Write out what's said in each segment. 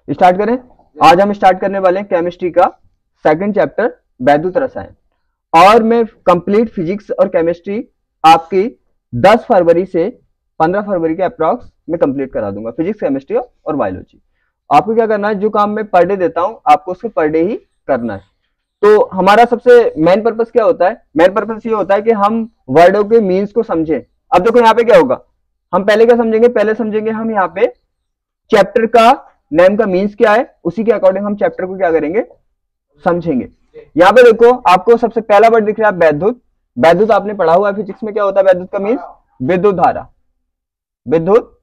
Start करें। आज हम स्टार्ट करने वाले हैं केमिस्ट्री का सेकंड चैप्टर वैद्युत रसायन, और मैं कंप्लीट फिजिक्स और केमिस्ट्री आपकी 10 फरवरी से 15 फरवरी के अप्रॉक्स में कंप्लीट करा दूंगा, फिजिक्स केमिस्ट्री और बायोलॉजी। आपको क्या करना है, जो काम मैं पर डे देता हूं आपको उसको पर डे ही करना है। तो हमारा सबसे मेन पर्पस क्या होता है, मेन पर्पस ये होता है कि हम वर्डों के मीन्स को समझें। अब देखो यहाँ पे क्या होगा, हम पहले क्या समझेंगे, पहले समझेंगे हम यहाँ पे चैप्टर का नेम का मीन्स क्या है, उसी के अकॉर्डिंग हम चैप्टर को क्या करेंगे, समझेंगे। यहाँ पे देखो आपको सबसे पहला वर्ड दिख रहा है वैद्युत। वैद्युत आपने पढ़ा हुआ है फिजिक्स में, क्या होता है वैद्युत का मीन्स, विद्युत धारा, विद्युत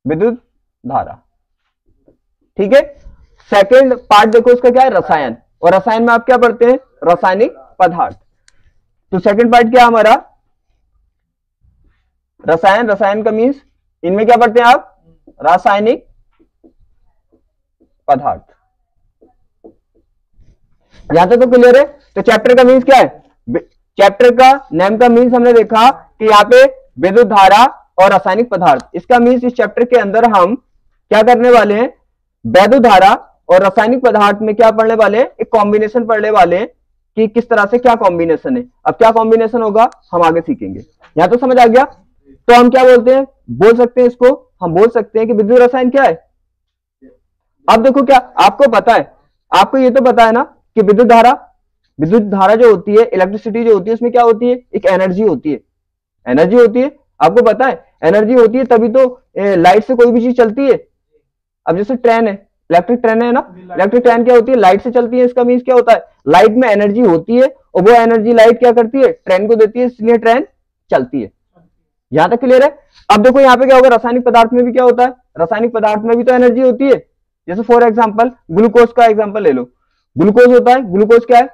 विद्युत धारा, ठीक है। सेकंड पार्ट देखो उसका क्या है, रसायन, और रसायन में आप क्या पढ़ते हैं, रासायनिक पदार्थ। तो सेकंड पार्ट क्या है हमारा, रसायन। रसायन का मीन्स इनमें क्या पढ़ते हैं आप, रासायनिक पदार्थ। यहां तक तो क्लियर है। तो चैप्टर का मीन्स क्या है, चैप्टर का नेम का मीन्स हमने देखा कि यहाँ पे विद्युत धारा और रासायनिक पदार्थ। इसका मीन्स इस चैप्टर के अंदर हम क्या करने वाले हैं, वैद्युत धारा और रासायनिक पदार्थ में क्या पढ़ने वाले हैं, एक कॉम्बिनेशन पढ़ने वाले हैं कि किस तरह से क्या कॉम्बिनेशन है। अब क्या कॉम्बिनेशन होगा हम आगे सीखेंगे। यहां तो समझ आ गया। तो हम क्या बोलते हैं, बोल सकते हैं इसको, हम बोल सकते हैं कि विद्युत रसायन क्या है। अब देखो क्या आपको पता है, आपको ये तो पता है ना कि विद्युत धारा जो होती है, इलेक्ट्रिसिटी जो होती है, उसमें क्या होती है, एक एनर्जी होती है, एनर्जी होती है। आपको पता है एनर्जी होती है तभी तो लाइट से कोई भी चीज चलती है। अब जैसे ट्रेन है, इलेक्ट्रिक ट्रेन है ना, इलेक्ट्रिक ट्रेन क्या होती है, लाइट से चलती है। इसका मीन्स क्या होता है, लाइट में एनर्जी होती है और वो एनर्जी लाइट क्या करती है, ट्रेन को देती है, इसलिए ट्रेन चलती है। यहां तक क्लियर है। अब देखो यहाँ पे क्या होगा, रासायनिक पदार्थ में भी क्या होता है, रासायनिक पदार्थ में भी तो एनर्जी होती है। जैसे फॉर एग्जांपल ग्लूकोज का एग्जांपल ले लो, ग्लूकोज होता है, ग्लूकोज क्या है,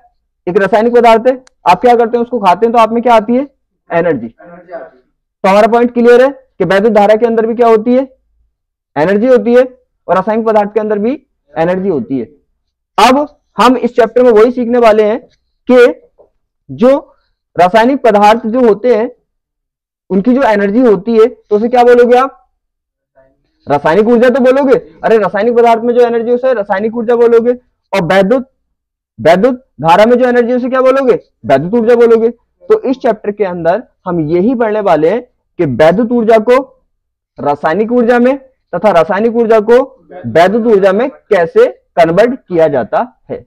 एक रासायनिक पदार्थ है। आप क्या करते हैं, उसको खाते हैं तो आप में क्या आती है, एनर्जी। तो हमारा पॉइंट क्लियर है कि वैद्युत धारा के अंदर भी क्या होती है, एनर्जी होती है, और रासायनिक पदार्थ के अंदर भी एनर्जी होती है। अब हम इस चैप्टर में वही सीखने वाले हैं कि जो रासायनिक पदार्थ जो होते हैं उनकी जो एनर्जी होती है, तो उसे क्या बोलोगे आप, रासायनिक ऊर्जा तो बोलोगे। अरे रासायनिक पदार्थ में जो एनर्जी उसे रासायनिक ऊर्जा बोलोगे, और वैद्युत धारा में जो एनर्जी उसे क्या बोलोगे, वैद्युत ऊर्जा बोलोगे। तो इस चैप्टर के अंदर हम यही पढ़ने वाले हैं कि वैद्युत ऊर्जा को रासायनिक ऊर्जा में तथा रासायनिक ऊर्जा को वैद्युत ऊर्जा में कैसे कन्वर्ट किया जाता है।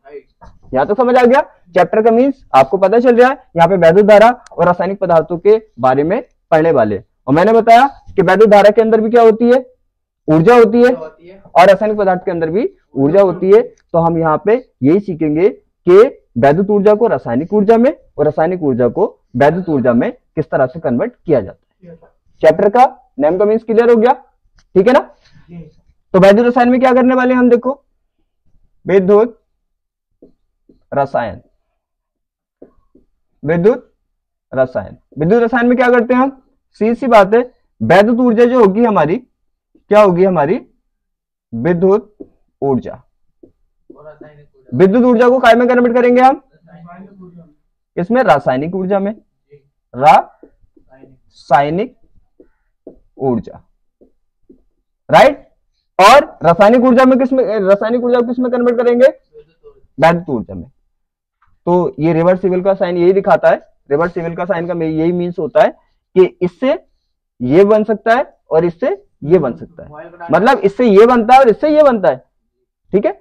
यहां तो समझ आ गया। चैप्टर का मीन्स आपको पता चल रहा है, यहाँ पे वैद्युत धारा और रासायनिक पदार्थों के बारे में पढ़ने वाले। और मैंने बताया कि वैद्युत धारा के अंदर भी क्या होती है, ऊर्जा होती है, और रासायनिक पदार्थ के अंदर भी ऊर्जा होती है। तो हम यहाँ पे यही सीखेंगे कि वैद्युत ऊर्जा को रासायनिक ऊर्जा में और रासायनिक ऊर्जा को वैद्युत ऊर्जा में किस तरह से कन्वर्ट किया जाता है। चैप्टर का नेम का मीन्स क्लियर हो गया, ठीक है ना। तो वैद्युत रसायन में क्या करने वाले हैं हम, देखो विद्युत रसायन, विद्युत रसायन, विद्युत रसायन में क्या करते हैं हम, सीधी सी बात है, वैद्युत ऊर्जा जो होगी हमारी, क्या होगी हमारी, विद्युत ऊर्जा। विद्युत ऊर्जा को काय में कन्वर्ट करेंगे हम, इसमें रासायनिक ऊर्जा में, रासायनिक ऊर्जा, राइट। और रासायनिक ऊर्जा में किसमें, रासायनिक ऊर्जा को किसमें कन्वर्ट करेंगे, वैद्युत ऊर्जा में। तो ये रिवर्सिबल का साइन यही दिखाता है, रिवर्सिबल का साइन का यही मीन्स होता है कि इससे ये बन सकता है और इससे ये बन सकता है, मतलब इससे ये बनता है और इससे ये बनता है, ठीक है।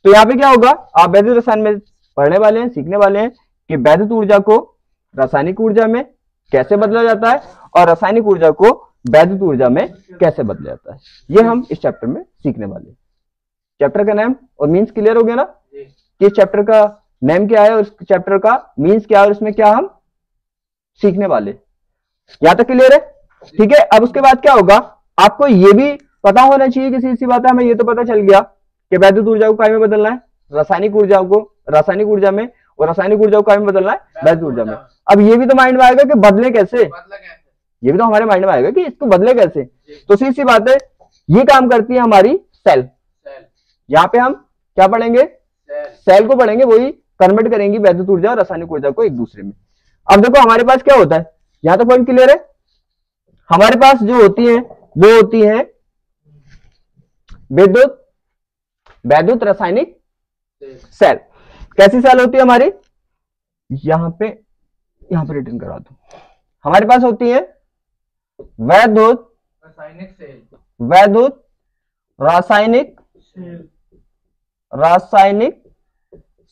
तो यहाँ पे क्या होगा, आप वैद्युत रसायन में पढ़ने वाले हैं, सीखने वाले हैं कि वैद्युत ऊर्जा को रासायनिक ऊर्जा में कैसे बदला जाता है और रासायनिक ऊर्जा को वैद्युत ऊर्जा में कैसे बदला जाता है। ये हम इस चैप्टर में सीखने वाले हैं। चैप्टर का नेम और मीन्स क्लियर हो गया ना, कि चैप्टर का नेम क्या है और इस चैप्टर का मीन्स क्या है और इसमें क्या हम सीखने वाले। यहां तक क्लियर है, ठीक है। अब उसके बाद क्या होगा, आपको ये भी पता होना चाहिए कि सीधी सी बात है, हमें ये तो पता चल गया कि वैद्युत ऊर्जा को काय में बदलना है, रासायनिक ऊर्जा को रासायनिक ऊर्जा में, और रासायनिक ऊर्जा को काय में बदलना है, वैद्युत ऊर्जा में। अब ये भी तो माइंड में आएगा कि बदले कैसे, ये भी तो हमारे माइंड में आएगा कि इसको बदले कैसे। तो सीधी सी बात है, ये काम करती है हमारी सेल। यहाँ पे हम क्या पढ़ेंगे, सेल को पढ़ेंगे, वही कन्वर्ट करेंगी वैद्युत ऊर्जा और रासायनिक ऊर्जा को एक दूसरे में। अब देखो हमारे पास क्या होता है, यहां तक पॉइंट क्लियर है। हमारे पास जो होती है वो होती है विद्युत वैद्युत रासायनिक सेल। कैसी सेल होती है हमारी, यहां पे रिटर्न करा दो। हमारे पास होती है वैद्युत रासायनिक सेल, वैद्युत रासायनिक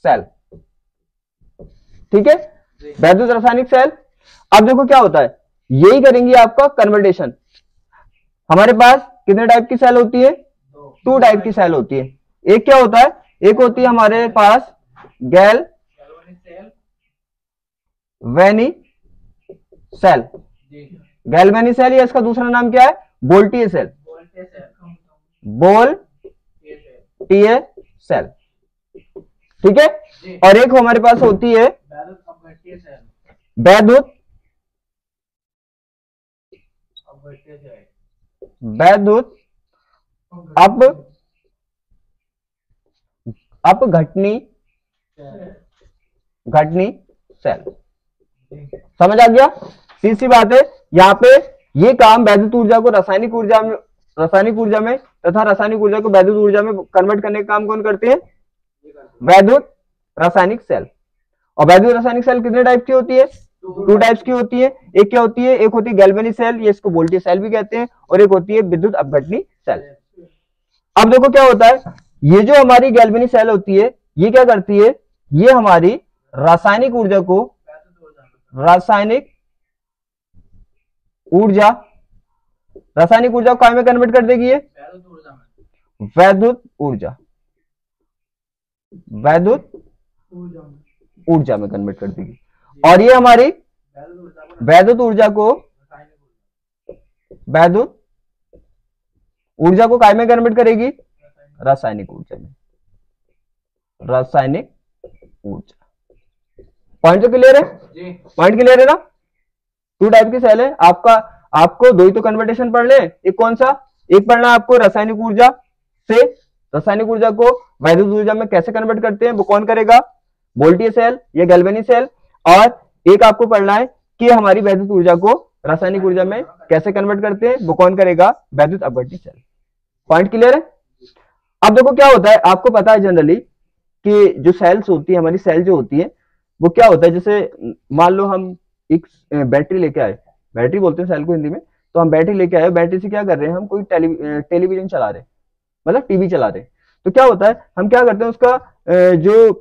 सेल। ठीक है, वैद्युत रासायनिक सेल। अब देखो क्या होता है, यही करेंगे आपका कन्वर्टेशन। हमारे पास कितने टाइप की सेल होती है, 2 टाइप की सेल होती है। एक क्या होता है, एक होती है हमारे पास गैल्वेनिक सेल, गैल्वेनिक सेल, या इसका दूसरा नाम क्या है, वोल्टीय सेल, वोल्टीय सेल। ठीक है, और एक हमारे पास होती है वैद्युत अपघटनी सेल। समझ आ गया, सीधी बात है। यहाँ पे ये काम वैद्युत ऊर्जा को रासायनिक ऊर्जा में तथा रासायनिक ऊर्जा को वैद्युत ऊर्जा में कन्वर्ट करने का काम कौन करते हैं, वैद्युत रासायनिक सेल। और वैद्युत रासायनिक सेल कितने टाइप की होती है, 2 टाइप्स की होती है। एक क्या होती है, एक होती है गैल्वेनिक सेल, ये इसको वोल्टेज सेल भी कहते हैं, और एक होती है विद्युत अपघटनी सेल। अब देखो क्या होता है, ये जो हमारी गैल्वेनिक सेल होती है, ये क्या करती है, ये हमारी रासायनिक ऊर्जा को काय में कन्वर्ट कर देगी, ये वैद्युत ऊर्जा में कन्वर्ट कर देगी। और ये हमारी वैद्युत ऊर्जा को काय में कन्वर्ट करेगी, रासायनिक ऊर्जा में, पॉइंट तो क्लियर है, पॉइंट क्लियर है ना। 2 टाइप की सेल है। आपको 2 ही तो कन्वर्टेशन पढ़ ले। एक कौन सा, एक पढ़ना आपको रासायनिक ऊर्जा को वैद्युत ऊर्जा में कैसे कन्वर्ट करते हैं, वो कौन करेगा, वोल्टीय सेल या गैल्वेनिक सेल। और एक आपको पढ़ना है कि हमारी वैद्युत ऊर्जा को रासायनिक ऊर्जा में कैसे कन्वर्ट करते हैं, वो कौन करेगा, वैद्युत अपघटनी सेल। पॉइंट क्लियर है। अब देखो क्या होता है, आपको पता है जनरली कि जो सेल्स होती है, हमारी सेल जो होती है, वो क्या होता है, जैसे मान लो हम एक बैटरी लेके आए, बैटरी बोलते हैं सेल को हिंदी में, तो हम बैटरी लेके आए, बैटरी से क्या कर रहे हैं, हम कोई टेलीविजन चला रहे हैं, मतलब टीवी चला रहे हैं। तो क्या होता है, हम क्या करते हैं, उसका जो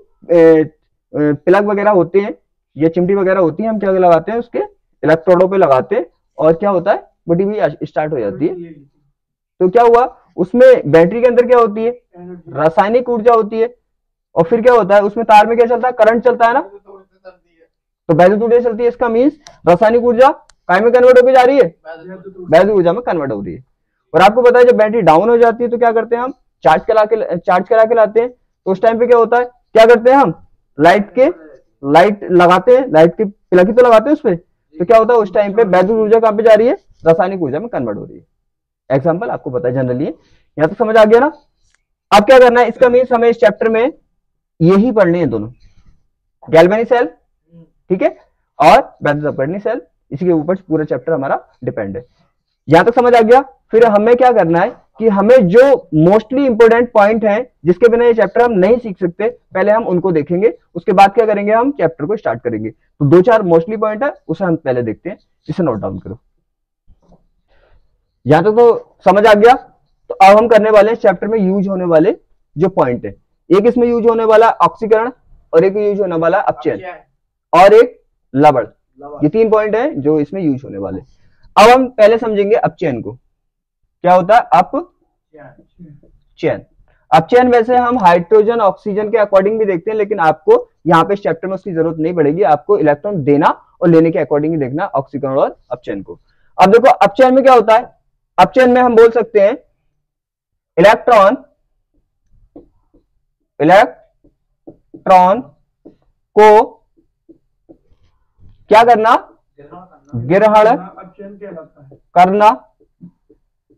प्लग वगैरह होते हैं या चिमटी वगैरह होती है, हम क्या लगाते हैं, उसके इलेक्ट्रोडों पे लगाते हैं, और क्या होता है, वो टीवी स्टार्ट हो जाती है। तो क्या हुआ, उसमें बैटरी के अंदर क्या होती है, रासायनिक ऊर्जा होती है, और फिर क्या होता है, उसमें तार में क्या चलता है, करंट चलता है ना, तो वैद्युत ऊर्जा चलती है। इसका मीन्स रासायनिक ऊर्जा काय में कन्वर्ट होकर जा रही है, वैद्युत ऊर्जा में कन्वर्ट हो रही है। और आपको पता है जब बैटरी डाउन हो जाती है तो क्या करते हैं, हम चार्ज करा के लाते हैं। तो उस टाइम पे क्या होता है, क्या करते हैं, हम लाइट लगाते हैं, लाइट के प्लग ही तो लगाते हैं उस पर। तो क्या होता है, उस टाइम पे वैद्युत ऊर्जा कहां पे जा रही है, रासायनिक ऊर्जा में कन्वर्ट हो रही है। एग्जाम्पल आपको पता है जनरली, यहां तक समझ आ गया ना। अब क्या करना है, इसका मीन्स हमें इस चैप्टर में यही पढ़ने हैं दोनों, गैल्वेनिक सेल, ठीक है, और वैद्युत अपघटनी सेल। इसी के ऊपर पूरा चैप्टर हमारा डिपेंड है। यहां तक समझ आ गया। फिर हमें क्या करना है कि हमें जो मोस्टली इंपोर्टेंट पॉइंट है, जिसके बिना ये चैप्टर हम नहीं सीख सकते, पहले हम उनको देखेंगे, उसके बाद क्या करेंगे, हम चैप्टर को स्टार्ट करेंगे। तो 2-4 मोस्टली पॉइंट है, उसे हम पहले देखते हैं, इसे नोट डाउन करो। यहां तक तो समझ आ गया। तो अब हम करने वाले हैं चैप्टर में यूज होने वाले जो पॉइंट है। एक इसमें यूज होने वाला ऑक्सीकरण, और एक यूज होने वाला अपचयन, और एक लवण। ये 3 पॉइंट है जो इसमें यूज होने वाले। अब हम पहले समझेंगे अपचयन को। क्या होता है अपचयन? अपचयन वैसे हम हाइड्रोजन ऑक्सीजन के अकॉर्डिंग भी देखते हैं, लेकिन आपको यहाँ पे इस चैप्टर में उसकी जरूरत नहीं पड़ेगी। आपको इलेक्ट्रॉन देना और लेने के अकॉर्डिंग ही देखना ऑक्सीकरण और अपचयन को। अब देखो अपचयन में क्या होता है, अपचयन में हम बोल सकते हैं इलेक्ट्रॉन को क्या करना, ग्रहण करना।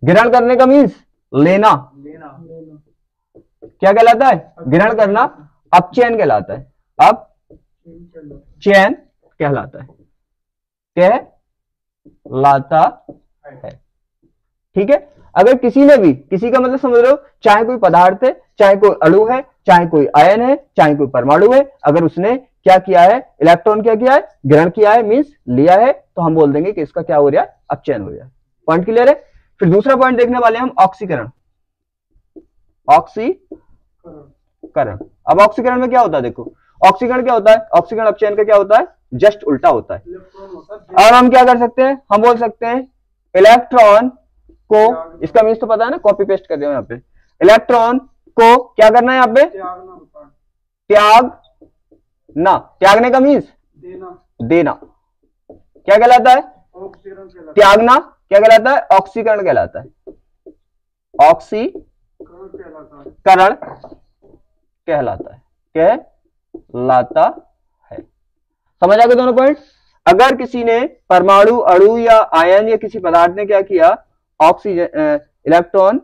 ग्रहण करने का मीन्स लेना, क्या कहलाता है, ग्रहण करना अपचयन कहलाता है। अपचयन कहलाता है, ठीक है। अगर किसी ने भी, किसी का मतलब समझ रहे हो, चाहे कोई पदार्थ है, चाहे कोई अणु है, चाहे कोई आयन है, चाहे कोई परमाणु है, अगर उसने क्या किया है, इलेक्ट्रॉन क्या किया है, ग्रहण किया है, मींस लिया है, तो हम बोल देंगे कि इसका क्या हो रहा है, अपचयन हो रहा है। पॉइंट क्लियर है। फिर दूसरा पॉइंट देखने वाले हम ऑक्सीकरण। ऑक्सीकरण, अब ऑक्सीकरण में क्या होता है, देखो ऑक्सीकरण क्या होता है, ऑक्सीकरण अपचयन का क्या होता है, जस्ट उल्टा होता है। और हम क्या कर सकते हैं, हम बोल सकते हैं इलेक्ट्रॉन को, इसका मीन्स तो पता है ना, कॉपी पेस्ट कर दिया यहाँ पे, इलेक्ट्रॉन को क्या करना है यहाँ पे, त्याग ना, त्यागने का मीन्स देना, क्या कहलाता है, त्यागना क्या कहलाता है, ऑक्सीकरण कहलाता है, ऑक्सीकरण कहलाता है, कहलाता है। समझ आ गए दोनों पॉइंट। अगर किसी ने परमाणु, अणु या आयन या किसी पदार्थ ने क्या किया, ऑक्सीजन इलेक्ट्रॉन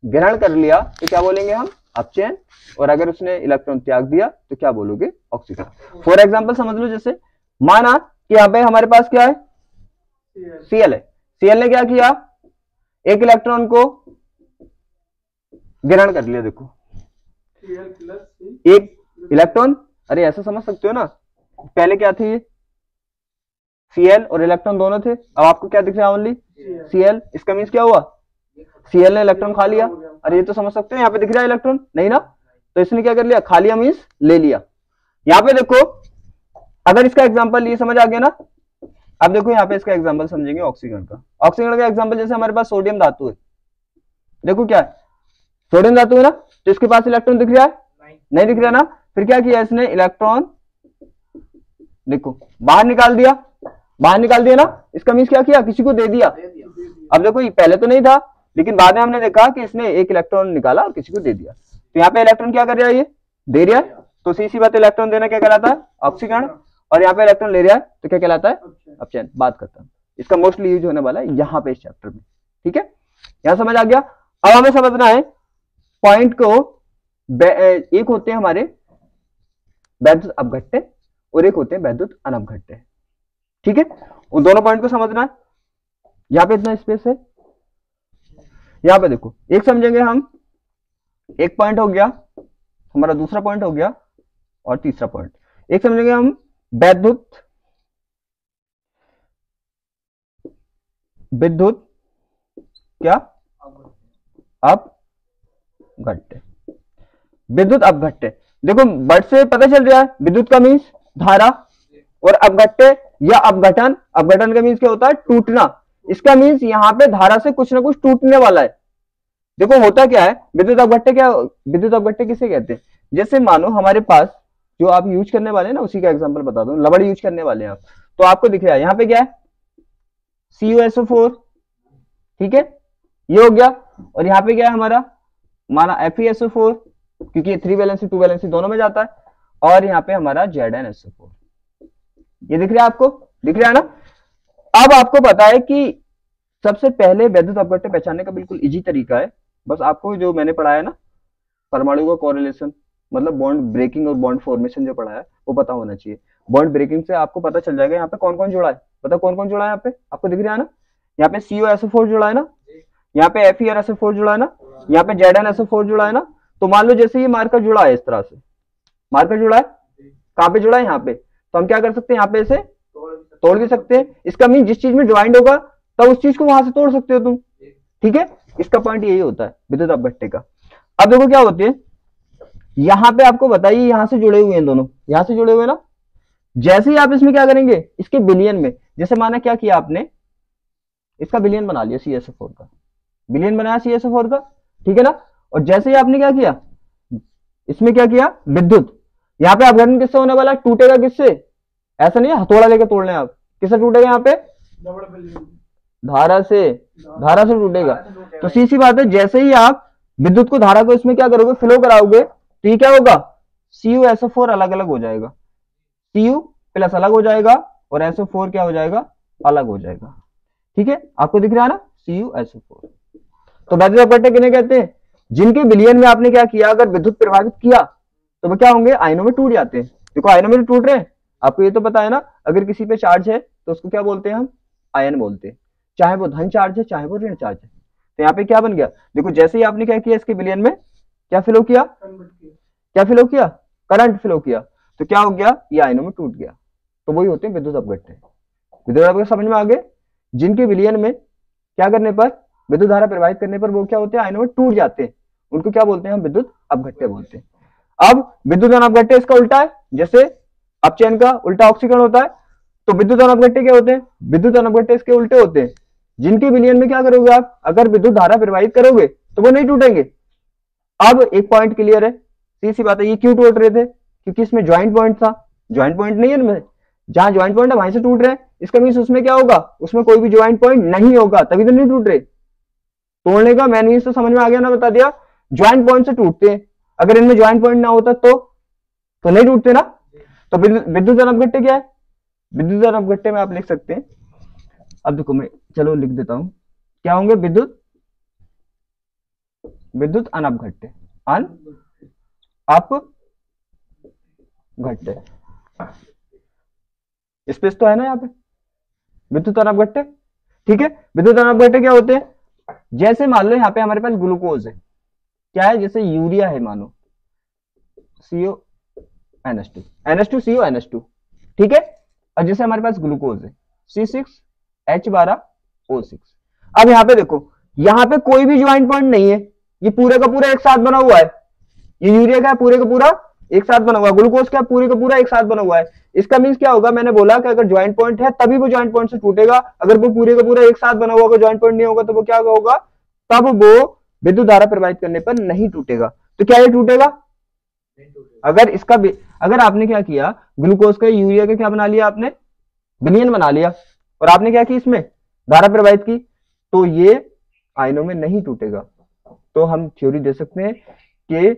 ग्रहण कर लिया, तो क्या बोलेंगे हम, अपचयन। और अगर उसने इलेक्ट्रॉन त्याग दिया तो क्या बोलोगे, ऑक्सीकरण। फॉर एग्जांपल समझ लो, जैसे माना कि यहाँ पे हमारे पास क्या है, Cl है, Cl ने क्या किया, एक इलेक्ट्रॉन को ग्रहण कर लिया, देखो एक इलेक्ट्रॉन, अरे ऐसा समझ सकते हो ना, पहले क्या थी, Cl और इलेक्ट्रॉन दोनों थे, अब आपको क्या दिख रहा है, ओनली Cl। इसका मीन्स क्या हुआ, Cl ने इलेक्ट्रॉन खा लिया। अरे ये तो समझ सकते हो, यहाँ पे दिख रहा है इलेक्ट्रॉन, नहीं ना, तो इसने क्या कर लिया, खा लिया मीन्स ले लिया। यहाँ पे देखो, अगर इसका एग्जांपल ये समझ आ गया ना, अब देखो यहाँ पे इसका एग्जांपल समझेंगे ऑक्सीजन का। ऑक्सीजन का एग्जांपल, जैसे हमारे पास सोडियम धातु है, देखो क्या है, सोडियम धातु है ना, तो इसके पास इलेक्ट्रॉन दिख रहा है, नहीं दिख रहा ना, फिर क्या किया इसने, इलेक्ट्रॉन देखो बाहर निकाल दिया, बाहर निकाल दिया ना, इसका मीन्स क्या किया, किसी को दे दिया। अब देखो ये पहले तो नहीं था, लेकिन बाद में हमने देखा कि इसने एक इलेक्ट्रॉन निकाला और किसी को दे दिया, तो यहाँ पे इलेक्ट्रॉन क्या कर रहा है, ये दे रहा है, तो सीधी बात, इलेक्ट्रॉन देना क्या कहलाता है, ऑक्सीकरण। और यहाँ पे इलेक्ट्रॉन ले रहा है तो क्या कहलाता है, अपचयन। बात करता हूँ, इसका मोस्टली यूज होने वाला है यहाँ पे इस चैप्टर में, ठीक है, यहाँ समझ आ गया। अब हमें समझना है पॉइंट को, एक होते हैं हमारे वैद्युत अपघट्य और एक होते हैं वैद्युत अनपघट्य, ठीक है, उन दोनों पॉइंट को समझना है। यहाँ पे इतना स्पेस है, यहाँ पे देखो एक समझेंगे हम, एक पॉइंट हो गया हमारा, दूसरा पॉइंट हो गया और तीसरा पॉइंट। एक समझेंगे हम विद्युत क्या, अपघट्य, विद्युत अपघट्य। देखो वर्ड से पता चल रहा है, विद्युत का मीन्स धारा, और अपघट्य या अपघटन, अपघटन का मीन्स क्या होता है, टूटना। इसका मीन्स यहाँ पे धारा से कुछ ना कुछ टूटने वाला है। देखो होता क्या है, विद्युत अपघट्य क्या, विद्युत अपघट्य किसे कहते हैं, जैसे मानो हमारे पास जो आप यूज करने वाले हैं ना, उसी का एग्जांपल बता दूं, लवड़ यूज करने वाले हैं आप, तो आपको दिख रहा है यहाँ पे क्या है, CuSO4, ठीक है, ये हो गया। और यहाँ पे क्या है हमारा, माना FeSO4, क्योंकि ये 3 वैलेंसी 2 वैलेंसी दोनों में जाता है, और यहाँ पे हमारा ZnSO4, ये दिख रहा है आपको, दिख रहा है ना। अब आपको पता है कि सबसे पहले वैद्युत अपघट्य पहचानने का बिल्कुल इजी तरीका है, बस आपको जो मैंने पढ़ाया ना, परमाणु का कोरिलेशन, मतलब बॉन्ड ब्रेकिंग और बॉन्ड फॉर्मेशन जो पढ़ाया वो पता होना चाहिए। बॉन्ड ब्रेकिंग से आपको पता चल जाएगा यहाँ पे कौन कौन जुड़ा है, पता कौन कौन जुड़ा है, यहाँ पे आपको दिख रहा है ना, यहाँ पे CuSO4 जुड़ा है ना, यहाँ पे FeRSO4 जुड़ा है ना, यहाँ पे ZnSO4 जुड़ा है ना। तो मान लो जैसे ये मार्कर जुड़ा है, इस तरह से मार्कर जुड़ा है, कहाँ पे जुड़ा है, यहाँ पे, तो हम क्या कर सकते हैं, यहाँ पे इसे तोड़ भी सकते हैं। इसका मीन जिस चीज में ज्वाइंट होगा तब उस चीज को वहां से तोड़ सकते हो तुम, ठीक है, इसका पॉइंट यही होता है विद्युत अपघट्य का। अब देखो क्या होती है, यहां पे आपको बताइए, यहां से जुड़े हुए हैं दोनों, यहां से जुड़े हुए ना, जैसे ही आप इसमें क्या करेंगे, इसके बिलियन में, जैसे माना क्या किया आपने, इसका बिलियन बना लिया CuSO4 का, बिलियन बनाया CuSO4 का, ठीक है ना। और जैसे ही आपने क्या किया, इसमें क्या किया, विद्युत, यहाँ पे अपघटन किससे होने वाला है, टूटेगा किससे, ऐसा नहीं है हथौड़ा लेकर तोड़ लें आप, किससे टूटेगा, यहाँ पे धारा से, धारा से टूटेगा। तो सीधी बात है, जैसे ही आप विद्युत को, धारा को इसमें क्या करोगे, फ्लो कराओगे, तो ये क्या होगा, CuSO4 अलग अलग हो जाएगा, Cu प्लस अलग हो जाएगा और SO4 क्या हो जाएगा, अलग हो जाएगा, ठीक है, आपको दिख रहा है ना, CuSO4। तो वैद्युत अपघट्य किन्हें कहते हैं, जिनके विलयन में आपने क्या किया, अगर विद्युत प्रभावित किया तो वो क्या होंगे, आयनों में टूट जाते हैं। देखो आयनों में टूट रहे हैं, आपको ये तो पता है ना, अगर किसी पे चार्ज है तो उसको क्या बोलते हैं हम, आयन बोलते हैं, चाहे वो धन चार्ज है चाहे वो ऋण चार्ज है। तो यहाँ पे क्या बन गया, देखो जैसे ही आपने क्या किया इसके विलयन में क्या फ्लो किया, क्या फ्लो किया, करंट फ्लो किया, तो क्या हो गया, ये आयनों में टूट गया। तो वही होते हैं विद्युत अपघट्य। विद्युत अपघट्य समझ में आ गए, जिनके विलयन में क्या करने पर, विद्युत धारा प्रवाहित करने पर वो क्या होते हैं, आयनों में टूट जाते हैं, उनको क्या बोलते हैं हम, विद्युत अपघट्य बोलते हैं। अब विद्युत अपघट्य इसका उल्टा है, जैसे अपचयन का उल्टा ऑक्सीकरण होता है, तो विद्युत अपघट्य क्या होते हैं, विद्युत अपघट्य इसके उल्टे होते हैं। जिनके विलयन में क्या करोगे आप, अगर विद्युत धारा प्रवाहित करोगे तो वो नहीं टूटेंगे। अब एक पॉइंट क्लियर है, सीधी सी बात है, ये क्यों टूट रहे थे, क्योंकि इसमें ज्वाइंट पॉइंट था, ज्वाइंट पॉइंट नहीं है इनमें, जहां ज्वाइंट पॉइंट है वहीं से टूट रहे हैं, इसका मीन्स उसमें क्या होगा, उसमें कोई भी ज्वाइंट पॉइंट नहीं होगा, तभी तो नहीं टूट रहे। तोड़ने का मेन मीन्स तो समझ में आ गया ना, बता दिया, ज्वाइंट पॉइंट से टूटते हैं, अगर इनमें ज्वाइंट पॉइंट ना होता तो नहीं टूटते ना। तो विद्युत अपघट्य क्या है, विद्युत अपघट्य में आप लिख सकते हैं, अब देखो मैं चलो लिख देता हूं, क्या होंगे, विद्युत अनपघट्य, अपघट्य, स्पेस तो है ना यहाँ पे, विद्युत अनपघट्य, ठीक है। विद्युत अनपघट्य क्या होते हैं, जैसे मान लो यहाँ पे हमारे पास ग्लूकोज है, क्या है, जैसे यूरिया है मानो, CONH2 NH2CONH2, ठीक है। और जैसे हमारे पास ग्लूकोज है C6H12O6। अब यहाँ पे देखो, यहाँ पे कोई भी ज्वाइंट पॉइंट नहीं है, ये पूरे का पूरा एक साथ बना हुआ है, ये यूरिया का पूरे का पूरा एक साथ बना हुआ है, ग्लूकोज का पूरे का पूरा एक साथ बना हुआ है। इसका मीन्स क्या होगा, मैंने बोला कि अगर ज्वाइंट पॉइंट है तभी वो ज्वाइंट पॉइंट से टूटेगा, अगर वो पूरे का पूरा एक साथ बना हुआ, ज्वाइंट पॉइंट नहीं होगा तो वो क्या होगा, तब वो विद्युत धारा प्रवाहित करने पर नहीं टूटेगा। तो क्या ये टूटेगा, अगर आपने क्या किया, ग्लूकोज का यूरिया का क्या बना लिया आपने, विलयन बना लिया, और आपने क्या की इसमें धारा प्रवाहित की, तो ये आयनों में नहीं टूटेगा। तो हम थ्योरी दे सकते हैं कि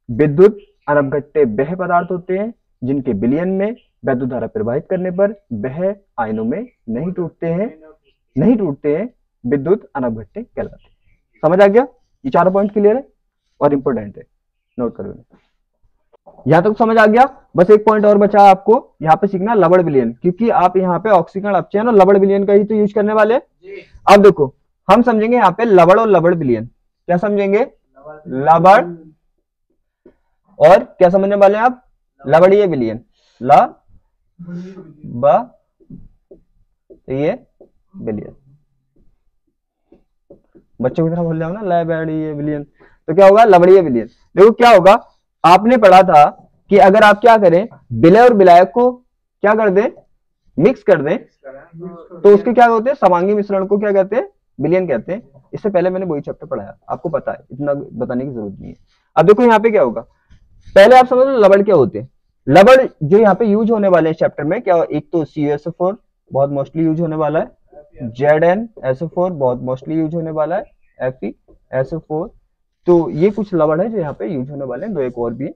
विद्युत अनपघट्य वह पदार्थ होते हैं जिनके विलयन में विद्युत धारा प्रवाहित करने पर वह आयनों में नहीं टूटते हैं, विद्युत अनपघट्य कहलाते हैं। समझ आ गया, ये चारों पॉइंट क्लियर है और इंपॉर्टेंट है, नोट करो। यहां तक समझ आ गया, बस एक पॉइंट और बचा आपको यहाँ पे सीखना, लवण विलयन, क्योंकि आप यहाँ पे ऑक्सीकरण अपचयन और लवण विलयन का ही तो यूज करने वाले। अब देखो हम समझेंगे यहाँ पे लवण और लवण विलयन, क्या समझेंगे, लवण, और क्या समझने वाले हैं आप, लवणीय विलयन, ये विलयन, बच्चों की तरह बोल जाओ ना, लवणीय विलयन, तो क्या होगा, लवणीय विलयन। देखो क्या होगा, आपने पढ़ा था कि अगर आप क्या करें, विलय और विलायक को क्या कर दें, मिक्स कर दें, तो उसके क्या होते हैं, समांगी मिश्रण को क्या कहते हैं, विलयन कहते हैं। इससे पहले मैंने वही चैप्टर पढ़ाया, आपको पता है, इतना बताने की जरूरत नहीं है। अब देखो यहाँ पे क्या होगा, पहले आप समझ लो लवण क्या होते हैं। लवण जो यहाँ पे यूज होने वाले हैं चैप्टर में, क्या, एक तो CuSO4 बहुत मोस्टली यूज होने वाला है, ZnSO4 बहुत मोस्टली यूज होने वाला है, FeSO4, तो ये कुछ लवण है जो यहाँ पे यूज होने वाले हैं, दो एक और भी है।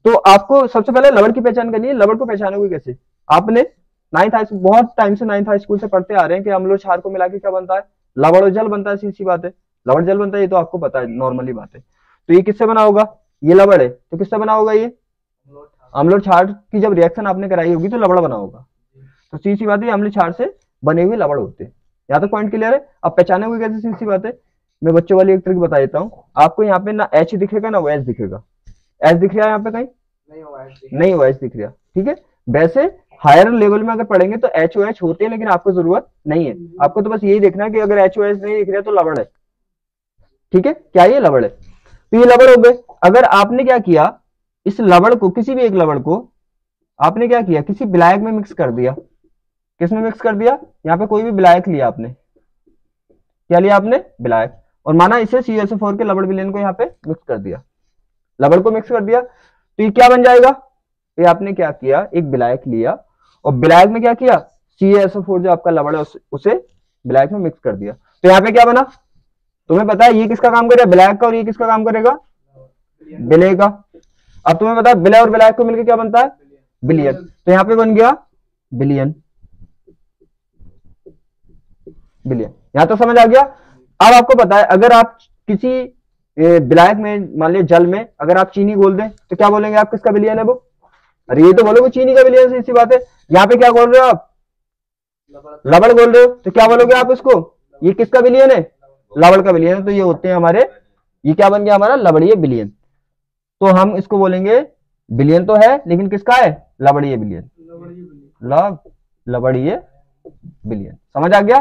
तो आपको सबसे पहले लवण की पहचान करनी है। लवण को पहचानोगे कैसे, आपने बहुत टाइम से 9th हाई स्कूल से पढ़ते आ रहे हैं कि अम्ल और क्षार को मिला के क्या बनता है, लवण और जल बनता है, सीधी सी बात है, लवण जल बनता है, ये तो आपको पता है, नॉर्मली बात है। तो ये किससे बना होगा, ये लवण है, तो किससे बना होगा, ये अम्ल और क्षार की जब रिएक्शन आपने कराई होगी तो लवण बना होगा। तो सीधी सी बात है, अम्ल क्षार से बने हुए लवण होते हैं। यहाँ तक पॉइंट क्लियर है। अब पहचाने हुए कैसे, सीधी सी बात है, मैं बच्चों वाली एक ट्रिक बता देता हूँ आपको। यहाँ पे ना H दिखेगा ना OH दिखेगा, H दिख रहा है यहाँ पे कहीं नहीं, OH दिख रहा, ठीक है। वैसे हायर लेवल में अगर पढ़ेंगे तो HOH होते हैं, लेकिन आपको जरूरत नहीं है, आपको तो बस यही देखना है कि अगर HOH नहीं दिख रहा तो लवण है, ठीक है, क्या ये लवण है, तो ये लवण हो गए। अगर आपने क्या किया, इस लवण को, किसी भी एक लवण को आपने क्या किया, किसी विलायक में मिक्स कर दिया, किसमें मिक्स कर दिया, यहाँ पे कोई भी विलायक लिया आपने, क्या लिया आपने, विलायक, और माना इसे CuSO4 के लवण विलयन को यहाँ पे मिक्स कर दिया, लवण को मिक्स कर दिया, तो ये क्या बन जाएगा, ये आपने क्या किया, एक विलायक लिया और विलायक में क्या किया, CuSO4 जो आपका लवण है उसे विलायक में मिक्स कर दिया, तो यहाँ पे क्या बना, तुम्हें पता है ये किसका काम करेगा, विलायक का, और ये किसका काम करेगा, विलय का। अब तुम्हें पता है विलय और विलायक को मिलकर क्या बनता है, विलयन, तो यहाँ पे बन गया विलयन, यहां तो समझ आ गया। अब आपको पता है अगर आप किसी विलायक में, मान लिया जल में, अगर आप चीनी घोल दें तो क्या बोलेंगे आप, किसका विलयन है वो, अरे ये तो बोलोगे चीनी का विलयन है, इसी बात है। यहाँ पे क्या बोल रहे हो आप, लवण बोल रहे हो, तो क्या बोलोगे आप उसको, ये किसका विलयन है, लवड़ का बिलियन, तो ये होते हैं हमारे, ये क्या बन गया हमारा, लवड़ीय बिलियन। तो हम इसको बोलेंगे बिलियन तो है लेकिन किसका है, लवड़ीय बिलियन, लवड़ीय बिलियन। समझ आ गया?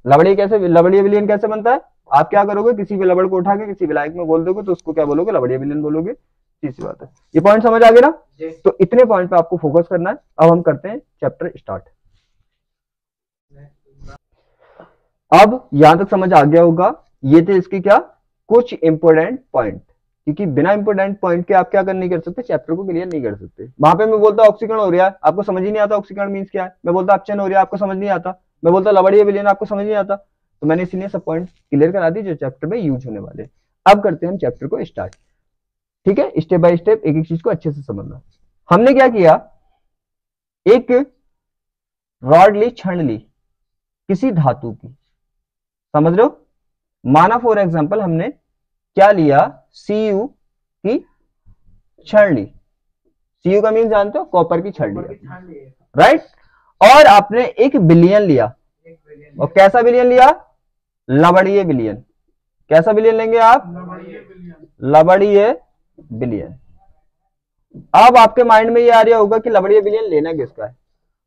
लवड़ीय बिलियन कैसे बनता है? आप क्या करोगे, किसी भी लवड़ को उठा के किसी विलायक में बोल दोगे तो उसको क्या बोलोगे, लवड़ीय बिलियन बोलोगे। तीसरी बात है, ये पॉइंट समझ आ गया ना? तो इतने पॉइंट पे आपको फोकस करना है। अब हम करते हैं चैप्टर स्टार्ट। अब यहां तक समझ आ गया होगा, ये थे इसके क्या, कुछ इंपोर्टेंट पॉइंट, क्योंकि बिना इंपोर्टेंट पॉइंट के आप क्या नहीं कर सकते, चैप्टर को क्लियर नहीं कर सकते। वहां पे मैं बोलता ऑक्सीकरण हो रहा है, आपको समझ ही नहीं आता ऑक्सीकरण मींस क्या है, मैं बोलता अपचयन हो रहा है, आपको समझ नहीं आता, मैं बोलता लवड़ीय विलयन, आपको समझ नहीं आता। तो मैंने इसलिए सब पॉइंट क्लियर करा दी जो चैप्टर में यूज होने वाले। अब करते हैं हम चैप्टर को स्टार्ट। ठीक है, स्टेप बाय स्टेप एक एक चीज को अच्छे से समझना। हमने क्या किया, एक रॉड ली, छड़ ली किसी धातु की, समझ रहे हो? माना फॉर एग्जांपल हमने क्या लिया, Cu की छड़ ली। Cu का मीन जानते हो, कॉपर की छड़ लिया, राइट। और आपने एक बिलियन लिया, और कैसा बिलियन लिया, लवड़ीय बिलियन। कैसा बिलियन लेंगे आप, लवड़ीय बिलियन। अब आपके माइंड में ये आ रहा होगा कि लवड़ीय बिलियन लेना किसका है,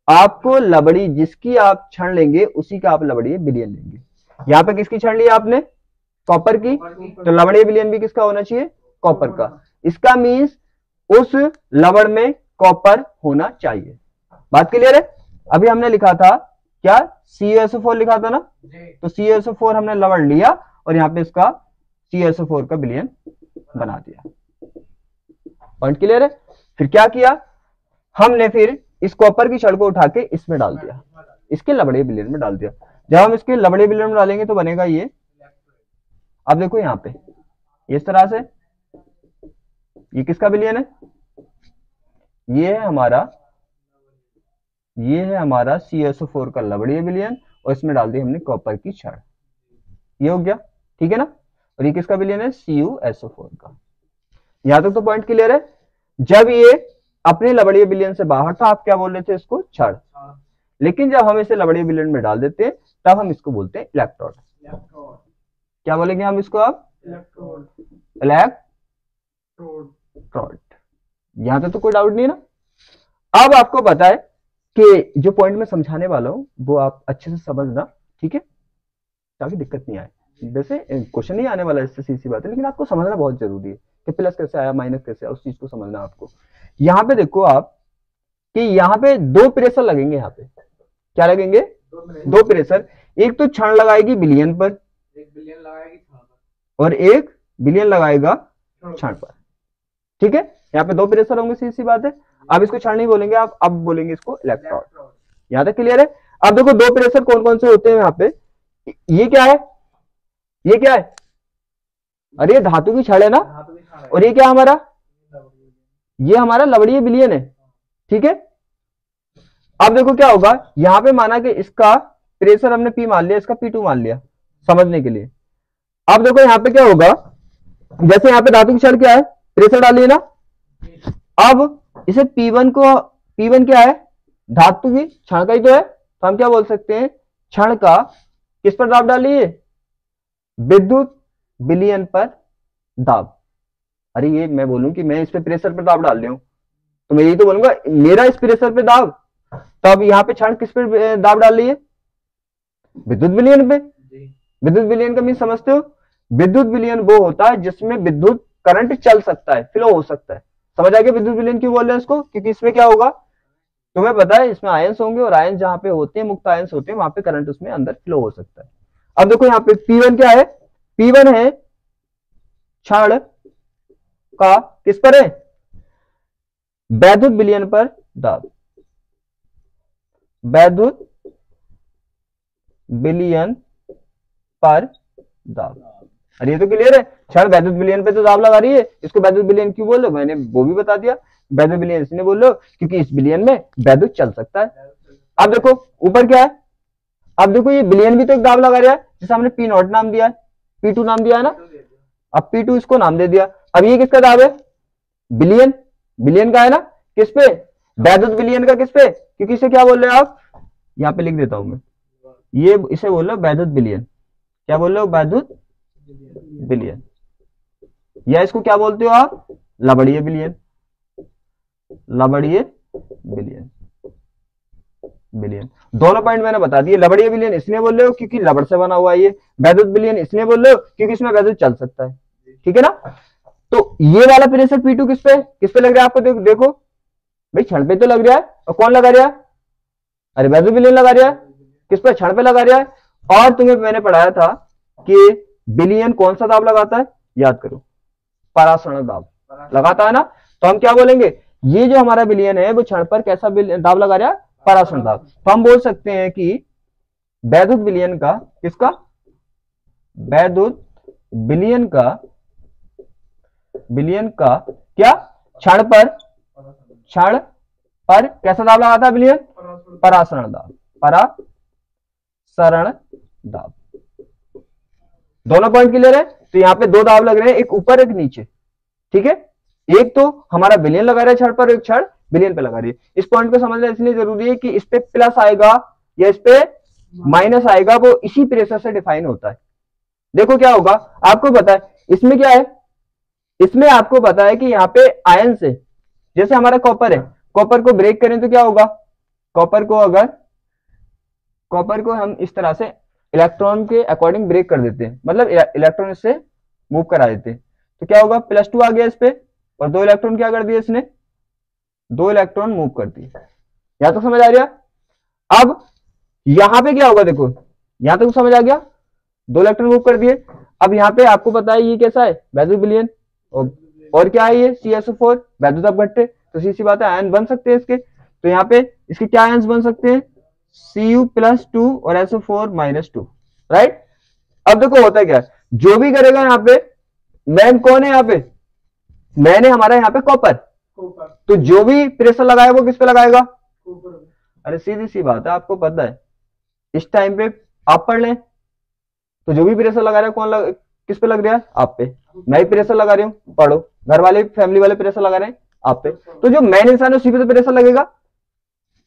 आपको लवड़ी जिसकी आप छड़ लेंगे उसी का आप लवड़ीय बिलियन लेंगे। यहां पे किसकी छड़ ली आपने, कॉपर की, तो लवड़ीय बिलियन भी किसका होना चाहिए, कॉपर का। इसका मीन्स उस लवड़ में कॉपर होना चाहिए। बात क्लियर है? अभी हमने लिखा था क्या, CuSO4 लिखा था ना, तो CuSO4 हमने लवड़ लिया और यहाँ पे इसका CuSO4 का बिलियन बना दिया। पॉइंट क्लियर है? फिर क्या किया हमने, फिर इस कॉपर की छड़ को उठा के इसमें डाल दिया, इसके लवड़ीय बिलियन में डाल दिया। जब हम इसके लवड़ीय बिलियन में डालेंगे तो बनेगा ये, अब देखो यहां पे इस तरह से, ये किसका बिलियन है, ये है हमारा CuSO4 का लवड़ीय बिलियन, और इसमें डाल दी हमने कॉपर की छड़, ये हो गया, ठीक है ना। और ये किसका बिलियन है, CuSO4 का। यहां तक तो पॉइंट क्लियर है। जब ये अपने लवड़ीय बिलियन से बाहर था, आप क्या बोल रहे थे, इसको छड़, लेकिन जब हम इसे लवड़ीय बिलियन में डाल देते हैं तब हम इसको बोलते हैं इलेक्ट्रोड। क्या बोलेंगे हम इसको, आप इलेक्ट्रोड। यहां तक तो कोई डाउट नहीं है ना। अब आपको पता है कि जो पॉइंट मैं समझाने वाला हूं वो आप अच्छे से समझना, ठीक है, ताकि दिक्कत नहीं आए। वैसे क्वेश्चन नहीं आने वाला, इससे सीधी बात है, लेकिन आपको समझना बहुत जरूरी है कि प्लस कैसे आया, माइनस कैसे आया, उस चीज को समझना आपको। यहां पे देखो आप कि यहाँ पे दो प्रेशर लगेंगे, यहाँ पे क्या लगेंगे, दो प्रेशर। एक तो छड़ लगाएगी बिलियन पर, एक बिलियन लगाएगी छड़ पर, और एक बिलियन लगाएगा छड़ पर, ठीक है। यहाँ पे दो प्रेशर होंगे, सीधी सी बात है। अब इसको छड़ नहीं बोलेंगे आप, अब बोलेंगे इसको इलेक्ट्रोड। यहां तक क्लियर है? अब देखो दो प्रेशर कौन कौन से होते हैं यहाँ पे, ये क्या है, ये क्या है, अरे ये धातु की छड़ है ना, और ये क्या हमारा, ये हमारा लवड़ीय बिलियन है, ठीक है। अब देखो क्या होगा, यहां पे माना कि इसका प्रेशर हमने P मान लिया, इसका P2 मान लिया समझने के लिए। अब देखो यहां पे क्या होगा, जैसे यहां पे धातु की छड़ क्या है, प्रेशर डालिए ना। अब इसे P1 क्या है, धातु की छड़ का ही तो है, तो हम क्या बोल सकते हैं, छड़ का किस पर दाब डालिए, विद्युत विलयन पर दाब। अरे ये मैं बोलूं कि मैं इस पे प्रेशर पर दाब डाल रहा हूं, तो मैं यही तो बोलूंगा मेरा इस प्रेशर पे दाब, तो अब यहाँ पे छड़ किस पे दाब डाल रही है, विद्युत विलयन पे। विद्युत विलयन का मीन समझते हो, विद्युत विलयन वो होता है जिसमें विद्युत करंट चल सकता है, फ्लो हो सकता है। समझ आ गया विद्युत विलयन क्यों बोल रहे हैं इसको, क्योंकि इसमें क्या होगा तुम्हें पता है, इसमें आयंस होंगे, और आयंस जहां पे होते हैं, मुक्त आयंस होते हैं, वहां पे करंट उसमें अंदर फ्लो हो सकता है। अब देखो यहाँ पे P1 क्या है, P1 है छड़ का किस पर है, वैद्युत विलयन पर दाब, वैद्युत विलयन पर दाब। अरे ये तो क्लियर है, छड़ वैद्युत विलयन पे तो दाब लगा रही है, इसको वैद्युत विलयन क्यों बोल रहे हो, मैंने वो भी बता दिया। वैद्युत विलयन इसलिए बोल रहे हो क्योंकि इस विलयन में वैद्युत चल सकता है। अब देखो ऊपर क्या है, अब देखो ये विलयन भी तो एक दाब लगा रहा है, जिसे हमने P0 नाम दिया है, P2 नाम दिया है ना, अब P2 इसको नाम दे दिया। अब ये किसका दाब है, विलयन, विलयन का है ना, किस पे, वैद्युत विलयन का, किस पे, क्योंकि इसे क्या बोल रहे हो आप, यहाँ पे लिख देता हूं मैं, ये इसे बोल रहे हो वैद्युत विलयन। क्या बोल रहे हो, वैद्युत बिलियन, या इसको क्या बोलते हो आप, लबड़ीय बिलियन, लबड़ीय बिलियन, बिलियन। दोनों पॉइंट मैंने बता दिए। लबड़ीय बिलियन इसलिए बोल रहे हो क्योंकि लबड़ से बना हुआ है ये, वैद्युत बिलियन इसलिए बोल रहे हो क्योंकि इसमें वैद्युत चल सकता है, ठीक है ना। तो ये वाला प्रेशर P2 किस पे लग रहा है आपको, देखो भाई क्षण पे तो लग रहा है, और कौन लगा रहा है, अरे वैद्युत बिलियन लगा रहा है, किस पे, क्षण पे लगा रहा है। और तुम्हें मैंने पढ़ाया था कि बिलियन कौन सा दाब लगाता है, याद करो, परासरण दाब लगाता है ना। तो हम क्या बोलेंगे, ये जो हमारा बिलियन है वो क्षण पर कैसा दाब लगा रहा है, परासरण दाब। तो हम बोल सकते हैं कि वैद्युत बिलियन का, किसका, वैद्युत बिलियन का क्या, क्षण पर कैसा दाब लगाता है बिलियन, परासरण दाब, परासरण दाब। दोनों पॉइंट क्लियर है। तो यहाँ पे दो दाब लग रहे हैं, एक ऊपर एक नीचे, ठीक है। एक तो हमारा बिलियन लगा रहा है क्षण पर, एक क्षण बिलियन पे लगा रही है। इस पॉइंट को समझना इसलिए जरूरी है कि इस पे प्लस आएगा या इस पे माइनस आएगा, वो इसी प्रेशर से डिफाइन होता है। देखो क्या होगा, आपको पता है इसमें क्या है, इसमें आपको पता है कि यहाँ पे आयन से, जैसे हमारा कॉपर है, कॉपर को ब्रेक करें तो क्या होगा, कॉपर को हम इस तरह से इलेक्ट्रॉन के अकॉर्डिंग ब्रेक कर देते हैं, मतलब इलेक्ट्रॉन इससे मूव करा देते हैं। तो क्या होगा, +2 आ गया इस पे, और 2 इलेक्ट्रॉन क्या कर दिए इसने, 2 इलेक्ट्रॉन मूव कर दिए। यहां तक समझ आ रहा। अब यहां पे क्या होगा, देखो यहां तक समझ आ गया, 2 इलेक्ट्रॉन मूव कर दिए। अब यहाँ पे आपको पता है ये कैसा है, वैद्युत बिलियन, और क्या है ये CSO4 वैद्युत अपघट्य। तो सी बात है, आयन बन सकते हैं इसके। तो यहाँ पे इसके क्या आयन्स बन सकते हैं, Cu+2 और SO4-2, राइट। अब देखो होता है क्या, जो भी करेगा यहाँ पे, मैन कौन है यहाँ पे, मैन है हमारा यहाँ पे कॉपर। तो जो भी प्रेशर लगाएगा वो किस पे लगाएगा, अरे सीधी सी बात है, आपको पता है इस टाइम पे आप पढ़ लें, तो जो भी प्रेशर लगा रहा है कौन किस पे लग रहा है, आप पे। मैं ही प्रेशर लगा रही हूँ, पढ़ो, घर वाले फैमिली वाले प्रेशर लगा रहे हैं आप पे। तो जो मैन इंसान है उसी पे तो प्रेशर लगेगा।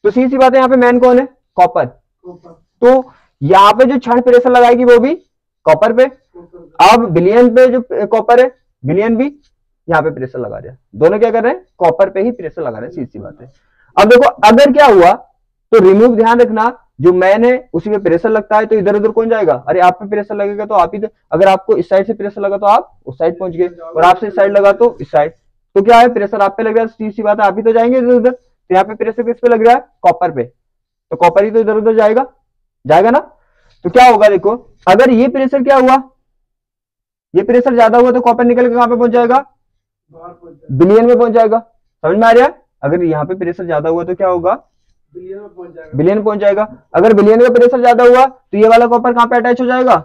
तो सीधी सी बात है, यहाँ पे मैन कौन है, कॉपर। तो यहाँ पे जो क्षण प्रेशर लगाएगी वो भी कॉपर पे। अब बिलियन पे जो कॉपर है, बिलियन भी यहाँ पे प्रेशर लगा रहा है, दोनों क्या कर रहे हैं, कॉपर पे ही प्रेशर लगा रहे हैं, सीधी सी बात है। अब देखो अगर क्या हुआ, तो रिमूव ध्यान रखना, जो मैन है उसी पे प्रेशर लगता है, तो इधर उधर कौन जाएगा, अरे आप पे प्रेशर लगेगा तो आप ही, अगर आपको इस साइड से प्रेशर लगा तो आप उस साइड पहुंच गए, और आपसे इस साइड लगा तो इस साइड। तो क्या है, प्रेशर आप पे लग रहा है, सीधी सी बात है आप ही तो जाएंगे इधर उधर। तो यहाँ पे प्रेशर किस पे लग रहा है, कॉपर पे, तो कॉपर ही तो इधर उधर जाएगा ना। तो क्या होगा, देखो अगर ये प्रेशर क्या हुआ, ये प्रेशर ज्यादा हुआ तो कॉपर निकल के कहां पे पहुंच जाएगा, बिलियन में पहुंच जाएगा। समझ में आ रहा है, अगर यहाँ पे प्रेशर ज्यादा हुआ तो क्या होगा, बिलियन में पहुंच जाएगा। अगर बिलियन का प्रेशर ज्यादा हुआ तो ये वाला कॉपर कहां पे अटैच हो जाएगा,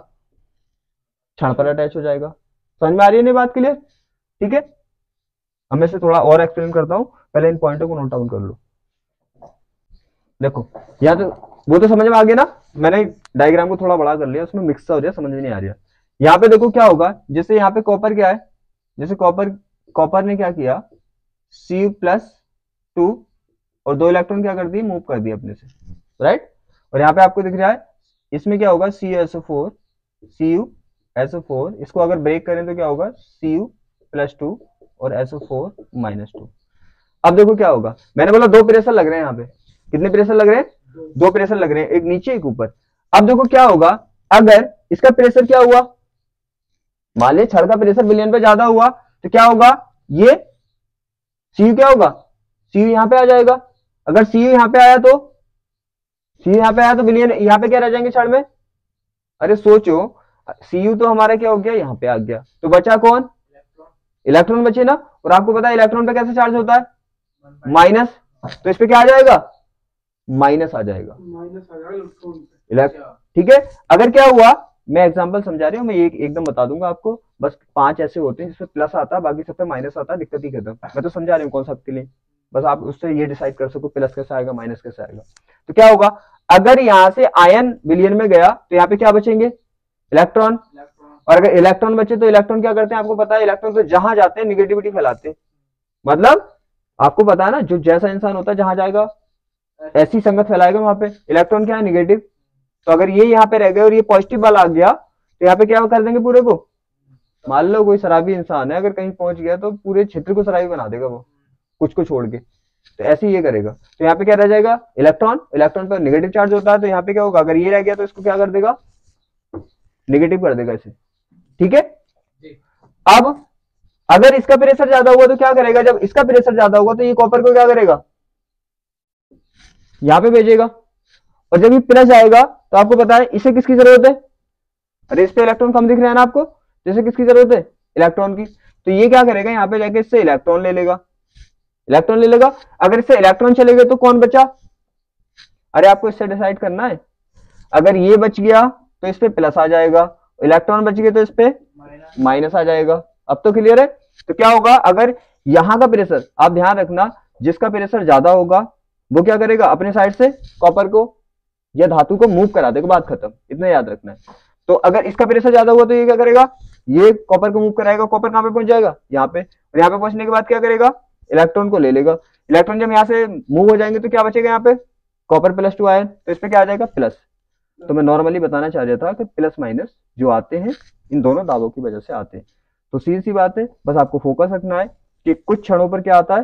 क्षण पर अटैच हो जाएगा। समझ में आ रही है बात क्लियर, ठीक है। अब मैं से थोड़ा और एक्सप्लेन करता हूं, पहले इन पॉइंटों को नोट डाउन कर लो। देखो यहाँ तो वो तो समझ में आ गया ना, मैंने डायग्राम को थोड़ा बड़ा कर लिया, उसमें मिक्स हो रहा है, समझ में नहीं आ रहा। यहाँ पे देखो क्या होगा, जैसे यहाँ पे कॉपर क्या है, जैसे कॉपर ने क्या किया, Cu+2 और 2 इलेक्ट्रॉन क्या कर दिए, मूव कर दिए अपने से, राइट। और यहाँ पे आपको दिख रहा है इसमें क्या होगा, CuSO4, इसको अगर ब्रेक करें तो क्या होगा, Cu+2 और SO4-2। अब देखो क्या होगा, मैंने बोला 2 प्रेशर लग रहे हैं यहाँ पे, कितने प्रेशर लग रहे हैं, 2 प्रेशर लग रहे हैं, एक नीचे एक ऊपर। अब देखो क्या होगा, अगर इसका प्रेशर क्या हुआ, मान लीजिए क्षण का प्रेशर बिलियन पे ज्यादा हुआ तो क्या होगा, ये Cu क्या होगा, Cu यहाँ पे आ जाएगा। अगर Cu यहाँ पे आया तो बिलियन यहाँ पे क्या रह जाएंगे क्षण में, अरे सोचो, Cu तो हमारा क्या हो गया, यहाँ पे आ गया, तो बचा कौन, इलेक्ट्रॉन बचे ना। और आपको पता है इलेक्ट्रॉन पे कैसे चार्ज होता है, माइनस, तो इस पे क्या आ जाएगा, माइनस आ जाएगा, ठीक है। अगर क्या हुआ, मैं एग्जांपल समझा रही हूँ, मैं एकदम बता दूंगा आपको, बस 5 ऐसे होते हैं जिसमें प्लस आता है, बाकी सब पे माइनस आता है, दिक्कत ही खत्म। मैं तो समझा रही हूँ कॉन्सेप्ट के लिए, बस आप उससे ये डिसाइड कर सको प्लस कैसे आएगा माइनस कैसे आएगा। तो क्या होगा, अगर यहाँ से आयन बिलियन में गया तो यहाँ पे क्या बचेंगे, इलेक्ट्रॉन। और अगर इलेक्ट्रॉन बचे तो इलेक्ट्रॉन क्या करते हैं, आपको पता है इलेक्ट्रॉन तो जहां जाते हैं निगेटिविटी फैलाते हैं, मतलब आपको पता है ना, जो जैसा इंसान होता है जहां जाएगा ऐसी संगत फैलाएगा वहां पे। इलेक्ट्रॉन क्या है, निगेटिव। तो अगर ये यहाँ पे रह गए और ये पॉजिटिव वाला आ गया तो यहाँ पे क्या कर देंगे, पूरे को मान लो कोई शराबी इंसान है, अगर कहीं पहुंच गया तो पूरे क्षेत्र को शराबी बना देगा वो, कुछ को छोड़ के। तो ऐसे ही ये करेगा। तो यहाँ पे क्या रह जाएगा, इलेक्ट्रॉन, इलेक्ट्रॉन पर नेगेटिव चार्ज होता है, तो यहाँ पे क्या होगा, अगर ये रह गया तो इसको क्या कर देगा, नेगेटिव कर देगा इसे। ठीक है। अब अगर इसका प्रेशर ज्यादा हुआ तो क्या करेगा, जब इसका प्रेशर ज्यादा होगा तो ये कॉपर को क्या करेगा, यहां पे भेजेगा। और जब ये प्लस आएगा तो आपको पता है इसे किसकी जरूरत है, अरे इस पे इलेक्ट्रॉन कम दिख रहे हैं ना आपको, जैसे किसकी जरूरत है, इलेक्ट्रॉन की। तो ये क्या करेगा, यहाँ पे जाके इससे इलेक्ट्रॉन ले लेगा, इलेक्ट्रॉन ले लेगा। अगर इससे इलेक्ट्रॉन चले गए तो कौन बचा, अरे आपको इससे डिसाइड करना है। अगर ये बच गया तो इस पे प्लस आ जाएगा, इलेक्ट्रॉन बच गए तो इस पे माइनस आ जाएगा। अब तो क्लियर है। तो क्या होगा, अगर यहां का प्रेशर, आप ध्यान रखना, जिसका प्रेशर ज्यादा होगा वो क्या करेगा, अपने साइड से कॉपर को या धातु को मूव करा देगा, बात खत्म, इतना याद रखना है। तो अगर इसका प्रेशर ज्यादा हुआ तो ये क्या करेगा, ये कॉपर को मूव कराएगा, कॉपर कहां पे पहुंच जाएगा, यहाँ पे। और यहाँ पे पहुंचने के बाद क्या करेगा, इलेक्ट्रॉन को ले लेगा। इलेक्ट्रॉन जब यहाँ से मूव हो जाएंगे तो क्या बचेगा, यहाँ पे कॉपर +2 आयन, तो इस पे क्या आ जाएगा, प्लस। तो मैं नॉर्मली बताना चाह रहा था कि प्लस माइनस जो आते हैं इन दोनों दाबों की वजह से आते हैं। तो सीधी सी बात है, बस आपको फोकस रखना है कि कुछ क्षणों पर क्या आता है,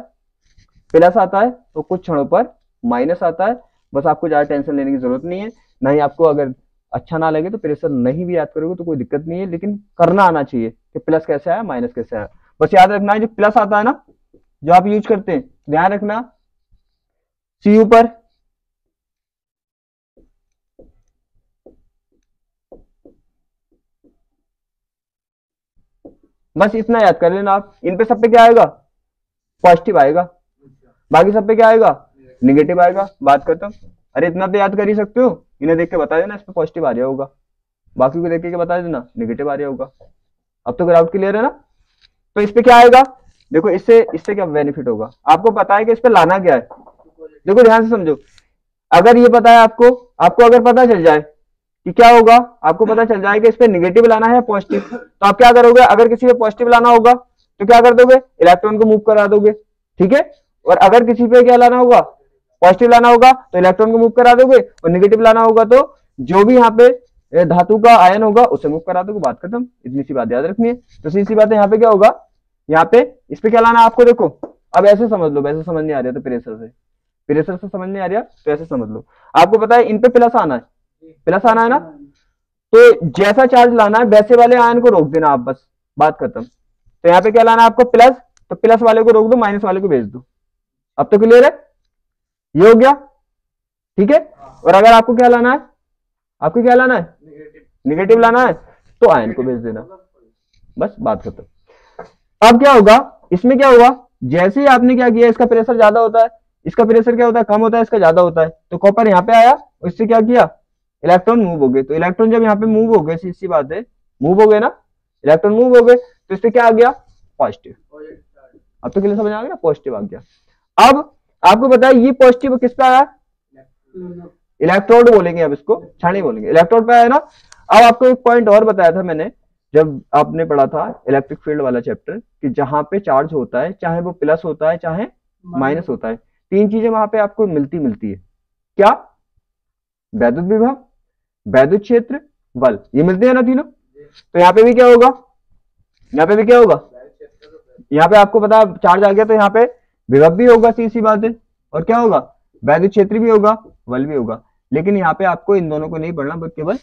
प्लस आता है, तो कुछ क्षणों पर माइनस आता है। बस आपको ज्यादा टेंशन लेने की जरूरत नहीं है। नहीं, आपको अगर अच्छा ना लगे तो प्रेशर नहीं भी याद करोगे तो कोई दिक्कत नहीं है, लेकिन करना आना चाहिए कि प्लस कैसे आया, माइनस कैसे आया। बस याद रखना है, जो प्लस आता है ना, जो आप यूज करते हैं, ध्यान रखना CU पर बस इतना याद कर लेना आप। इन पे सब पे क्या आएगा, पॉजिटिव आएगा, बाकी सब पे क्या आएगा, निगेटिव आएगा, बात करता हूँ। अरे इतना तो याद कर ही सकते हो, इन्हें देख के बता देना इस पे पॉजिटिव आ रहा होगा, बाकी को देख के बता देना निगेटिव आ रहा होगा। अब तो ग्राउंड क्लियर है ना। तो इस पे क्या आएगा, देखो इससे इससे क्या बेनिफिट होगा, आपको पता है कि इस पे लाना क्या है। देखो ध्यान से समझो, अगर ये पता है आपको, आपको अगर पता चल जाए कि क्या होगा, आपको पता चल जाए कि इस पे निगेटिव लाना है पॉजिटिव, तो आप क्या करोगे, अगर किसी पे पॉजिटिव लाना होगा तो क्या कर दोगे, इलेक्ट्रॉन को मूव करा दोगे। ठीक है। और अगर किसी पे क्या लाना होगा, पॉजिटिव लाना होगा तो इलेक्ट्रॉन को मूव करा दोगे, और निगेटिव लाना होगा तो जो भी यहाँ पे धातु का आयन होगा उसे मूव करा दोगे, बात खत्म। इतनी सी बात याद रखनी है। तो सीधी सी बात है, यहाँ पे क्या होगा, यहाँ पे इस पे क्या लाना है आपको, देखो अब ऐसे समझ लो, वैसे समझ नहीं आ रहा तो प्रेशर से समझ नहीं आ रहा तो ऐसे समझ लो। आपको पता है इन पे प्लस आना है, प्लस आना है ना, तो जैसा चार्ज लाना है वैसे वाले आयन को रोक देना आप, बस बात खत्म। तो यहाँ पे क्या लाना है आपको, प्लस, तो प्लस वाले को रोक दो, माइनस वाले को भेज दो। अब तो क्लियर है, ये हो गया। ठीक है। और अगर आपको क्या लाना है, आपको क्या लाना है, निगेटिव लाना है, तो आयन को भेज देना, बस बात खत्म। अब क्या होगा, इसमें क्या होगा, जैसे ही आपने क्या किया, इसका प्रेशर ज्यादा होता है, इसका प्रेशर क्या होता है, कम होता है, इसका ज्यादा होता है, तो कॉपर यहाँ पे आया, इससे क्या किया, इलेक्ट्रॉन मूव हो गए। तो इलेक्ट्रॉन जब यहाँ पे मूव हो गए, सीधी बात है, मूव हो गए ना, इलेक्ट्रॉन मूव हो गए, तो इससे क्या आ गया, पॉजिटिव। अब तो क्लियर समझ आ गया, पॉजिटिव आ गया। अब आपको पता है ये पॉजिटिव किस पे आया, इलेक्ट्रोड बोलेंगे, अब इसको छानी बोलेंगे, इलेक्ट्रोड पे आया ना। अब आपको एक पॉइंट और बताया था मैंने, जब आपने पढ़ा था इलेक्ट्रिक फील्ड वाला चैप्टर, कि जहां पे चार्ज होता है, चाहे वो प्लस होता है चाहे माइनस होता है, तीन चीजें वहां पे आपको मिलती है। क्या, वैद्युत विभव, वैद्युत क्षेत्र, बल, ये मिलते हैं ना तीनों। तो यहाँ पे भी क्या होगा, यहाँ पे भी क्या होगा, यहाँ पे आपको पता है चार्ज आ गया तो यहाँ पे विभव भी होगा, सीधी बात है, और क्या होगा, वैद्युत क्षेत्र भी होगा, बल भी होगा। लेकिन यहाँ पे आपको इन दोनों को नहीं पढ़ना, बस केवल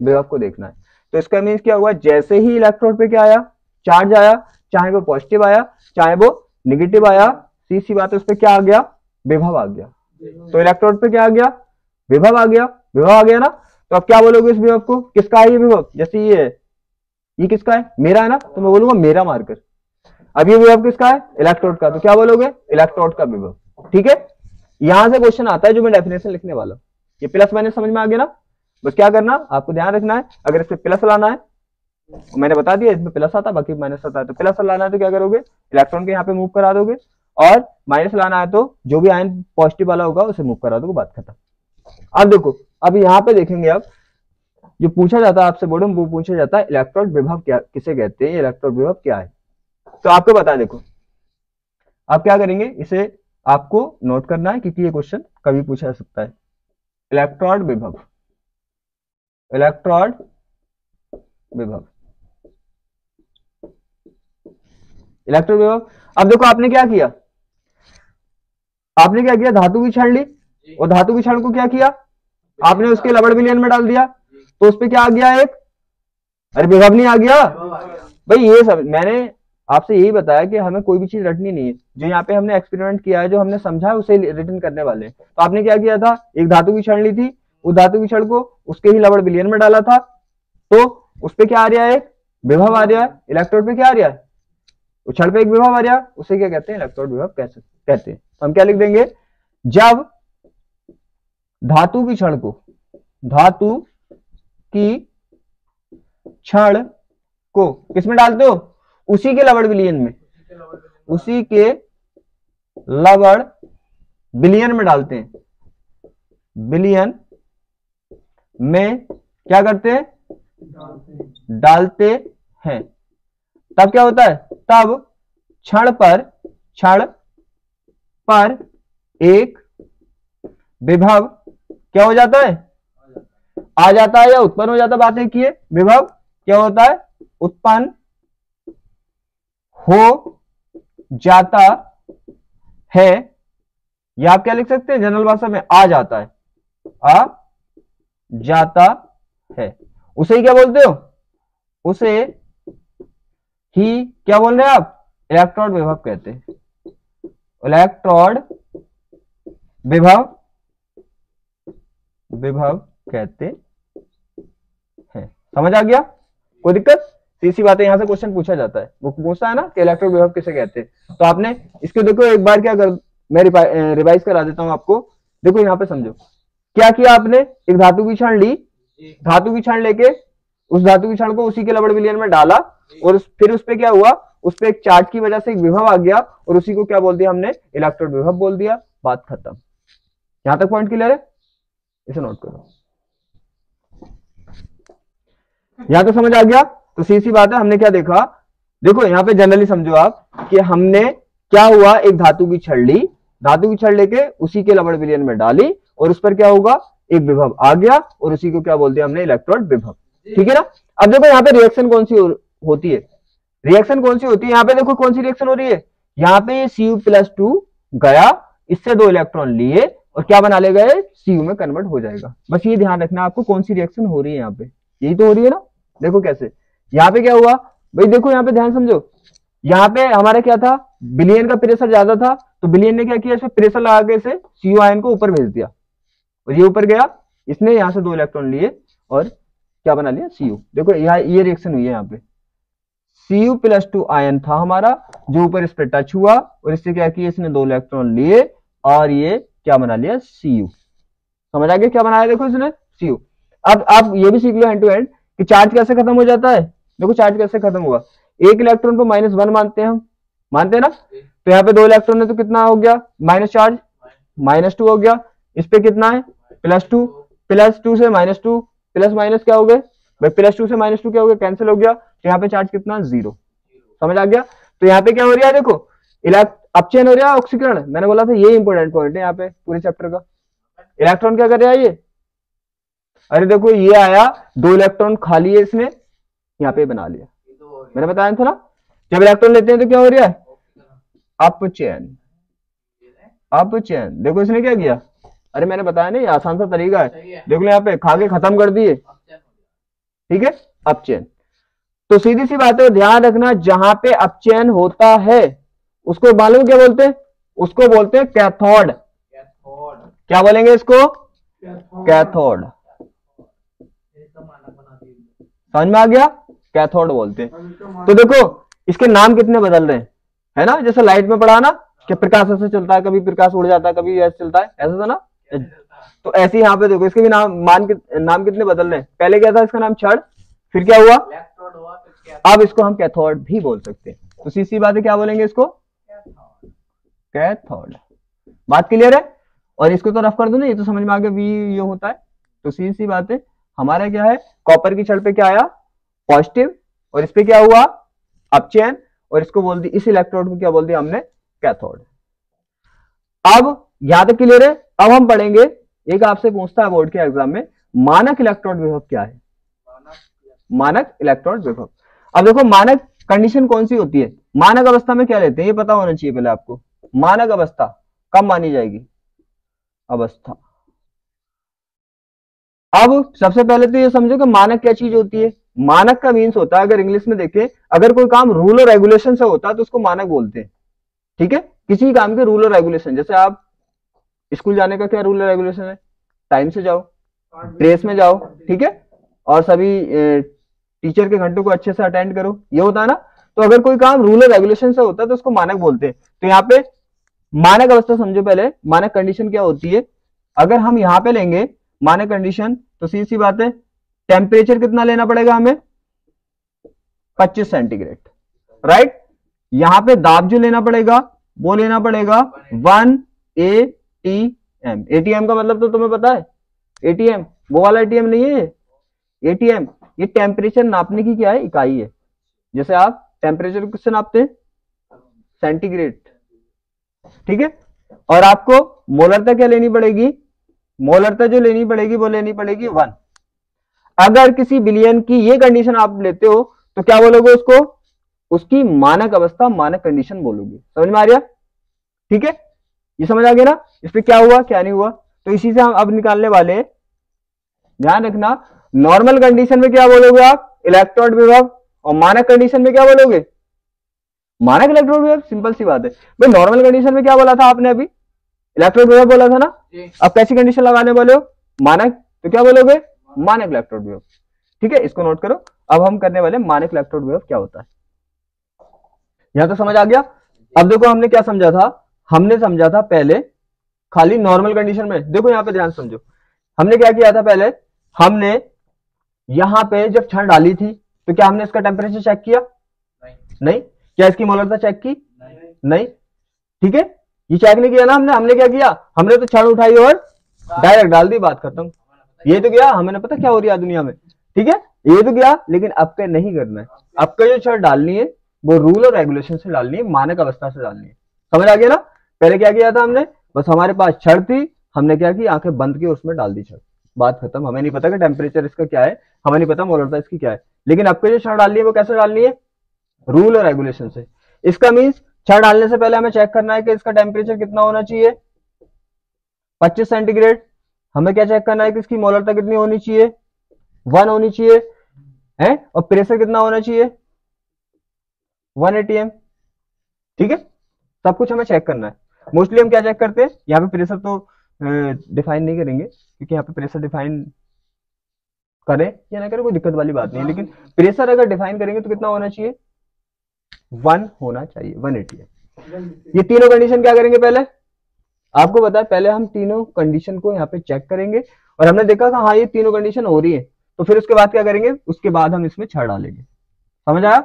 विभव को देखना है। तो इसका मीन्स क्या हुआ, जैसे ही इलेक्ट्रोड पे क्या आया, चार्ज आया, चाहे वो पॉजिटिव आया चाहे वो निगेटिव आया, सीधी बात है, उस पर क्या आ गया, विभव आ गया। तो इलेक्ट्रोड पे क्या आ गया, विभव आ गया, विभव आ गया ना। तो अब क्या बोलोगे इस विभव को, किसका है ये विभव, जैसे ये किसका है, मेरा है ना, तो मैं बोलूंगा मेरा मार्कर। अब ये विभव किसका है, इलेक्ट्रोड का, तो क्या बोलोगे, इलेक्ट्रोड का विभव। ठीक है। यहां से क्वेश्चन आता है जो मैं डेफिनेशन लिखने वाला हूं। ये प्लस माइनस समझ में आ गया ना। बस क्या करना, आपको ध्यान रखना है, अगर इस पे प्लस लाना है, मैंने बता दिया इसमें प्लस आता है बाकी माइनस आता है, तो प्लस लाना है तो क्या करोगे, इलेक्ट्रॉन के यहाँ पे मूव करा दोगे, और माइनस लाना है तो जो भी आयन पॉजिटिव वाला होगा उसे मूव करा दोगे, बात खत्म। अब देखो, अब यहाँ पे देखेंगे, अब जो पूछा जाता है आपसे बोर्ड में, वो पूछा जाता है इलेक्ट्रोड विभव क्या किसे कहते हैं, इलेक्ट्रोड विभव क्या है। तो आपको बता, देखो आप क्या करेंगे, इसे आपको नोट करना है क्योंकि ये क्वेश्चन कभी पूछा जा सकता है। इलेक्ट्रोड विभव, इलेक्ट्रोड विभव, इलेक्ट्रॉन विभव। अब देखो आपने क्या किया, धातु की छड़ ली और धातु की छड़ को क्या किया आपने, उसके लबड़ विलयन में डाल दिया, तो उस पर क्या आ गया एक, अरे विभव नहीं आ गया भाई। ये सब मैंने आपसे यही बताया कि हमें कोई भी चीज रटनी नहीं है, जो यहाँ पे हमने एक्सपेरिमेंट किया है, जो हमने समझा है उसे रिटर्न करने वाले हैं। तो आपने क्या किया था, एक धातु की छड़ ली थी, उस धातु की छड़ को उसके ही लबड़ विलयन में डाला था, तो उस पे क्या आ रहा है, एक विभव आ रहा है। इलेक्ट्रोड पे क्या आ रहा है, उस छड़ पे एक विभव आ रहा है, उसे क्या कहते हैं, इलेक्ट्रोड विभव कहते हैं। तो हम क्या लिख देंगे, जब धातु की छड़ को, धातु की छड़ को किसमें डालते हो, उसी के लबड़ विलयन में, उसी के लबड़ विलयन में डालते हैं, विलयन में क्या करते हैं, डालते हैं। तब क्या होता है, तब क्षण पर एक विभव क्या हो जाता है, आ जाता है या उत्पन्न हो जाता है। बात है कि विभव क्या होता है, उत्पन्न हो जाता है, या आप क्या लिख सकते हैं जनरल भाषा में, आ जाता है, आ जाता है। उसे ही क्या बोलते हो, उसे ही क्या बोल रहे हैं आप, इलेक्ट्रोड विभव कहते हैं। इलेक्ट्रोड विभव कहते हैं। समझ आ गया, कोई दिक्कत, सीधी बातें यहां से क्वेश्चन पूछा जाता है, वो पूछता है ना कि इलेक्ट्रोड विभव किसे कहते हैं। तो आपने इसके देखो एक बार क्या कर, मैं रिवाइज करा देता हूं आपको। देखो यहां पे समझो क्या किया आपने, एक धातु की छड़ ली, धातु की छड़ लेके उस धातु की छड़ को उसी के लबड़ विलयन में डाला, और फिर उस पे क्या हुआ, उस पे एक चार्ज की वजह से एक विभव आ गया, और उसी को क्या बोल दिया हमने, इलेक्ट्रोड विभव बोल दिया। बात खत्म। यहां तक पॉइंट क्लियर है, इसे नोट करो। यहां तो समझ आ गया। तो सीधी बात है, हमने क्या देखा, देखो यहां पे जनरली समझो आप कि हमने क्या हुआ, एक धातु की छड़ ली, धातु की छड़ लेके उसी के लबड़ विलयन में डाली, और उस पर क्या होगा, एक विभव आ गया, और उसी को क्या बोल दिया हमने, इलेक्ट्रोड विभव। ठीक है ना। अब देखो यहाँ पे रिएक्शन कौन सी होती है, रिएक्शन कौन सी होती है, यहाँ पे देखो कौन सी रिएक्शन हो रही है, यहाँ पे ये Cu+2 गया, इससे 2 इलेक्ट्रॉन लिए और क्या बना ले गए, Cu में कन्वर्ट हो जाएगा। बस ये ध्यान रखना आपको कौन सी रिएक्शन हो रही है, यहाँ पे यही तो हो रही है ना। देखो कैसे, यहाँ पे क्या हुआ भाई, देखो यहाँ पे ध्यान समझो, यहाँ पे हमारा क्या था, विलयन का प्रेशर ज्यादा था, तो विलयन ने क्या किया, इसमें प्रेशर लगा के इसे Cu आयन को ऊपर भेज दिया, और ये ऊपर गया, इसने यहाँ से 2 इलेक्ट्रॉन लिए और क्या बना लिया, Cu। देखो यहाँ ये रिएक्शन हुई है, यहाँ पे Cu+2 आयन था हमारा, जो ऊपर इस पर टच हुआ, और इससे क्या किया, इसने 2 इलेक्ट्रॉन लिए और ये क्या बना लिया, Cu। समझ आ गया क्या बनाया, देखो इसने Cu। अब आप ये भी सीख लो हैंड टू हैंड कि चार्ज कैसे खत्म हो जाता है। देखो चार्ज कैसे खत्म हुआ, एक इलेक्ट्रॉन को -1 मानते हैं हम, मानते हैं ना, तो यहाँ पे 2 इलेक्ट्रॉन है तो कितना हो गया, माइनस चार्ज, -2 हो गया, इस पे कितना है, +2, +2 से -2 प्लस माइनस क्या हो गए भाई, +2 से -2 क्या हो गया, कैंसिल हो गया, तो यहाँ पे चार्ज कितना, 0। समझ आ गया। तो यहाँ पे क्या हो रहा है, देखो अपचयन हो रहा है, ऑक्सीकरण, मैंने बोला था ये इंपॉर्टेंट पॉइंट है यहाँ पे पूरे चैप्टर का। इलेक्ट्रॉन क्या कर रहा है ये, अरे देखो ये आया, 2 इलेक्ट्रॉन खाली है इसने, यहाँ पे बना लिया, मैंने बताया था ना, जब इलेक्ट्रॉन लेते हैं तो क्या हो रहा है, अपचयन, अपचयन। देखो इसने क्या किया, अरे मैंने बताया ना ये आसान सा तरीका है, देख लो यहाँ पे खा के खत्म कर दिए, ठीक है, अपचयन। तो सीधी सी बात है, ध्यान रखना जहां पे अपचयन होता है उसको मालूम क्या बोलते हैं, उसको बोलते हैं कैथोड। क्या बोलेंगे इसको, कैथोड। समझ में आ गया, कैथोड बोलते हैं। तो देखो इसके नाम कितने बदल रहे हैं, है ना, जैसे लाइट में पढ़ा ना कि प्रकाश ऐसे चलता है, कभी प्रकाश उड़ जाता है, कभी ऐसे चलता है, ऐसा था ना। तो ऐसे यहाँ पे देखो इसके भी नाम कितने बदल रहे हैं। पहले क्या था, इसका नाम छड़, फिर क्या हुआ, अब इसको हम कैथोड भी बोल सकते हैं। तो सीधी बात है, क्या बोलेंगे इसको, कैथोड। बात क्लियर है। और इसको तो रफ कर दो ना, ये तो समझ में आ गया, वी ये होता है। तो सीधी सी बात है, हमारा क्या है, कॉपर की छड़ पे क्या आया, पॉजिटिव, और इस पे क्या हुआ, अपचयन, और इसको बोल दी, इस इलेक्ट्रोड को क्या बोल दिया हमने, कैथोड। अब यहां तक क्लियर है। अब हम पढ़ेंगे, एक आपसे पूछता है बोर्ड के एग्जाम में, मानक इलेक्ट्रोड विभव क्या है, मानक इलेक्ट्रोड विभव। अब देखो मानक कंडीशन कौन सी होती है, मानक अवस्था में क्या लेते हैं ये पता होना चाहिए पहले आपको। मानक अवस्था कब मानी जाएगी? अवस्था। अब सबसे पहले तो ये समझो कि मानक क्या चीज होती है। मानक का मीन्स होता है, अगर इंग्लिश में देखें, अगर कोई काम रूल और रेगुलेशन से होता है तो उसको मानक बोलते हैं। ठीक है, किसी काम के रूल और रेगुलेशन, जैसे आप स्कूल जाने का क्या रूल और रेगुलेशन है? टाइम से जाओ, ड्रेस में जाओ, ठीक है, और सभी टीचर के घंटों को अच्छे से अटेंड करो, ये होता है ना। तो अगर कोई काम रूल और रेगुलेशन से होता है तो उसको मानक बोलते हैं। तो यहाँ पे मानक अवस्था समझो पहले। मानक कंडीशन क्या होती है? अगर हम यहाँ पे लेंगे मानक कंडीशन तो सीधी सी बात है, टेम्परेचर कितना लेना पड़ेगा हमें? 25 सेंटीग्रेड, राइट। यहां पे दाब जो लेना पड़ेगा वो लेना पड़ेगा 1 ATM। ATM का मतलब तो तुम्हें पता है, ATM वो वाला ATM नहीं है। ATM ये टेम्परेचर नापने की क्या है? इकाई है। जैसे आप टेम्परेचर किससे नापते हैं? सेंटीग्रेड, ठीक है। और आपको मोलरता क्या लेनी पड़ेगी? मोलरता जो लेनी पड़ेगी वो लेनी पड़ेगी 1। अगर किसी बिलियन की ये कंडीशन आप लेते हो तो क्या बोलोगे उसको? उसकी मानक अवस्था, मानक कंडीशन बोलोगे। समझ में आ गया? ठीक है, ये समझ आ गया ना। इस पे क्या हुआ क्या नहीं हुआ। तो इसी से हम अब निकालने वाले, ध्यान रखना, नॉर्मल कंडीशन में क्या बोलोगे आप? इलेक्ट्रोड विभव। और मानक कंडीशन में क्या बोलोगे? मानक इलेक्ट्रोड विभव। सिंपल सी बात है भाई। नॉर्मल कंडीशन में क्या बोला था आपने? अभी इलेक्ट्रोड विभव बोला था ना। अब कैसी कंडीशन लगाने वाले हो? मानक, तो क्या बोलोगे? मानक इलेक्ट्रोड विभव। ठीक है, इसको नोट करो। अब हम करने वाले मानक इलेक्ट्रोड विभव क्या होता है। यहां तो समझ आ गया। अब देखो हमने क्या समझा था? हमने समझा था पहले खाली नॉर्मल कंडीशन में। देखो यहां पे ध्यान समझो, हमने क्या किया था पहले? हमने यहां पे जब छड़ डाली थी तो क्या हमने इसका टेम्परेचर चेक किया? नहीं। क्या इसकी मोलरता चेक की? नहीं। ठीक है, ये चेक नहीं किया ना हमने। हमने क्या किया? हमने तो छड़ उठाई और डायरेक्ट डाल दी, बात खत्म। ये तो क्या, हमें पता क्या हो रही है दुनिया में, ठीक है, ये तो क्या। लेकिन अब क्या नहीं करना है, अब का जो छड़ डालनी है वो रूल और रेगुलेशन से डालनी है, मानक अवस्था से डालनी है। समझ आ गया ना। पहले क्या किया था हमने? बस हमारे पास छड़ थी, हमने क्या की, आंखें बंद की, उसमें डाल दी छड़, बात खत्म। हमें नहीं पता कि टेम्परेचर इसका क्या है, हमें नहीं पता मोलरता इसकी क्या है। लेकिन अब जो छड़ डालनी है वो कैसे डालनी है? रूल और रेगुलेशन से। इसका मीन्स छड़ डालने से पहले हमें चेक करना है कि इसका टेम्परेचर कितना होना चाहिए? 25 सेंटीग्रेड। हमें क्या चेक करना है कि इसकी मोलरता कितनी होनी चाहिए? 1 होनी चाहिए है। और प्रेशर कितना होना चाहिए? 1 ATM। ठीक है, सब कुछ हमें चेक करना है। मोस्टली हम क्या चेक करते हैं? यहाँ पे प्रेशर तो डिफाइन नहीं करेंगे, क्योंकि यहाँ पे प्रेशर डिफाइन करें या ना करें कोई दिक्कत वाली बात नहीं है। लेकिन प्रेशर अगर डिफाइन करेंगे तो कितना होना चाहिए? 1 होना चाहिए, 1 ATM। ये तीनों कंडीशन क्या करेंगे पहले? आपको पता है, पहले हम तीनों कंडीशन को यहाँ पे चेक करेंगे और हमने देखा था हाँ ये तीनों कंडीशन हो रही है, तो फिर उसके बाद क्या करेंगे? उसके बाद हम इसमें छड़ डालेंगे। समझ आया?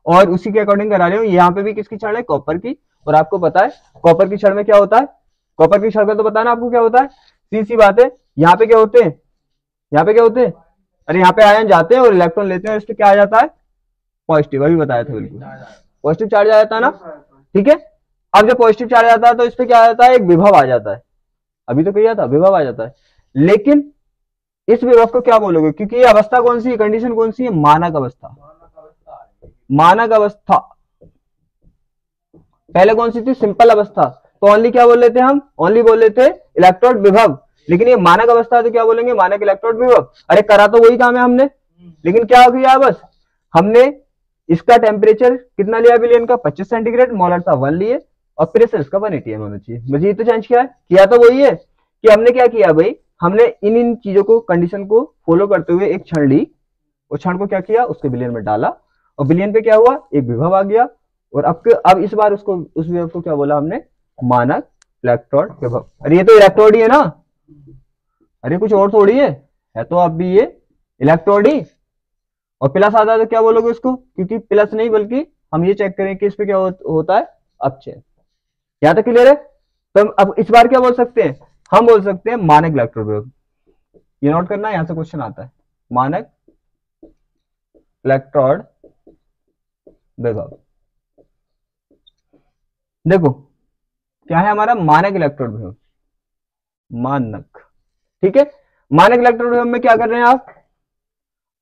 और उसी के अकॉर्डिंग करा रहे हो। यहाँ पे भी किसकी छड़ है? कॉपर की। और आपको पता है कॉपर की छड़ में क्या होता है? कॉपर की छड़ का तो पता है ना आपको क्या होता है? सीधी बात है, यहाँ पे क्या होते हैं? यहाँ पे क्या होते हैं? अरे यहाँ पे आयन जाते हैं और इलेक्ट्रॉन लेते हैं, इससे क्या आ जाता है? पॉजिटिव। अभी बताया था, बिल्कुल पॉजिटिव चार्ज आ जाता है ना। ठीक है, अब जब पॉजिटिव चार्ज आता है तो इस पे क्या आ जाता है? एक विभव आ जाता है। अभी तो किया था, विभव आ जाता है। लेकिन इस विभव को क्या बोलोगे? क्योंकि ये अवस्था कौन सी है, कंडीशन कौन सी है? मानक अवस्था। मानक अवस्था पहले कौन सी थी? सिंपल अवस्था। तो ओनली क्या बोल लेते हैं हम? ओनली बोल लेते हैं इलेक्ट्रोड विभव। लेकिन ये मानक अवस्था तो क्या बोलेंगे? मानक इलेक्ट्रोड विभव। अरे करा तो वही काम है हमने, लेकिन क्या किया? बस हमने इसका टेम्परेचर कितना लिया बिलियन का? 25 सेंटीग्रेड। मोलरता 1 लिए और प्रेशर इसका 1 ATM होना चाहिए। मुझे ये तो चेंज किया तो वही है कि हमने क्या किया भाई, हमने इन चीजों को, कंडीशन को फॉलो करते हुए एक क्षण ली, उस क्षण को क्या किया? उसके बिलियन में डाला और बिलियन पे क्या हुआ? एक विभव आ गया। और अब इस बार उसको, उस विभव को क्या बोला हमने? मानक इलेक्ट्रोड विभव। अरे ये तो इलेक्ट्रोड ही है ना, अरे कुछ और थोड़ी है तो अब भी ये इलेक्ट्रोड ही। और प्लस आता है तो क्या बोलोगे उसको? क्योंकि प्लस नहीं बल्कि हम ये चेक करें कि इस पे क्या होता है? अपचयन। यहां तक क्लियर है? तो अब इस बार क्या बोल सकते हैं? हम बोल सकते हैं मानक इलेक्ट्रोड विभव। ये नोट करना, यहां से क्वेश्चन आता है, मानक इलेक्ट्रोड विभव। देखो क्या है हमारा? मानक इलेक्ट्रोड विभव, मानक। ठीक है, मानक इलेक्ट्रोड विभव में क्या कर रहे हैं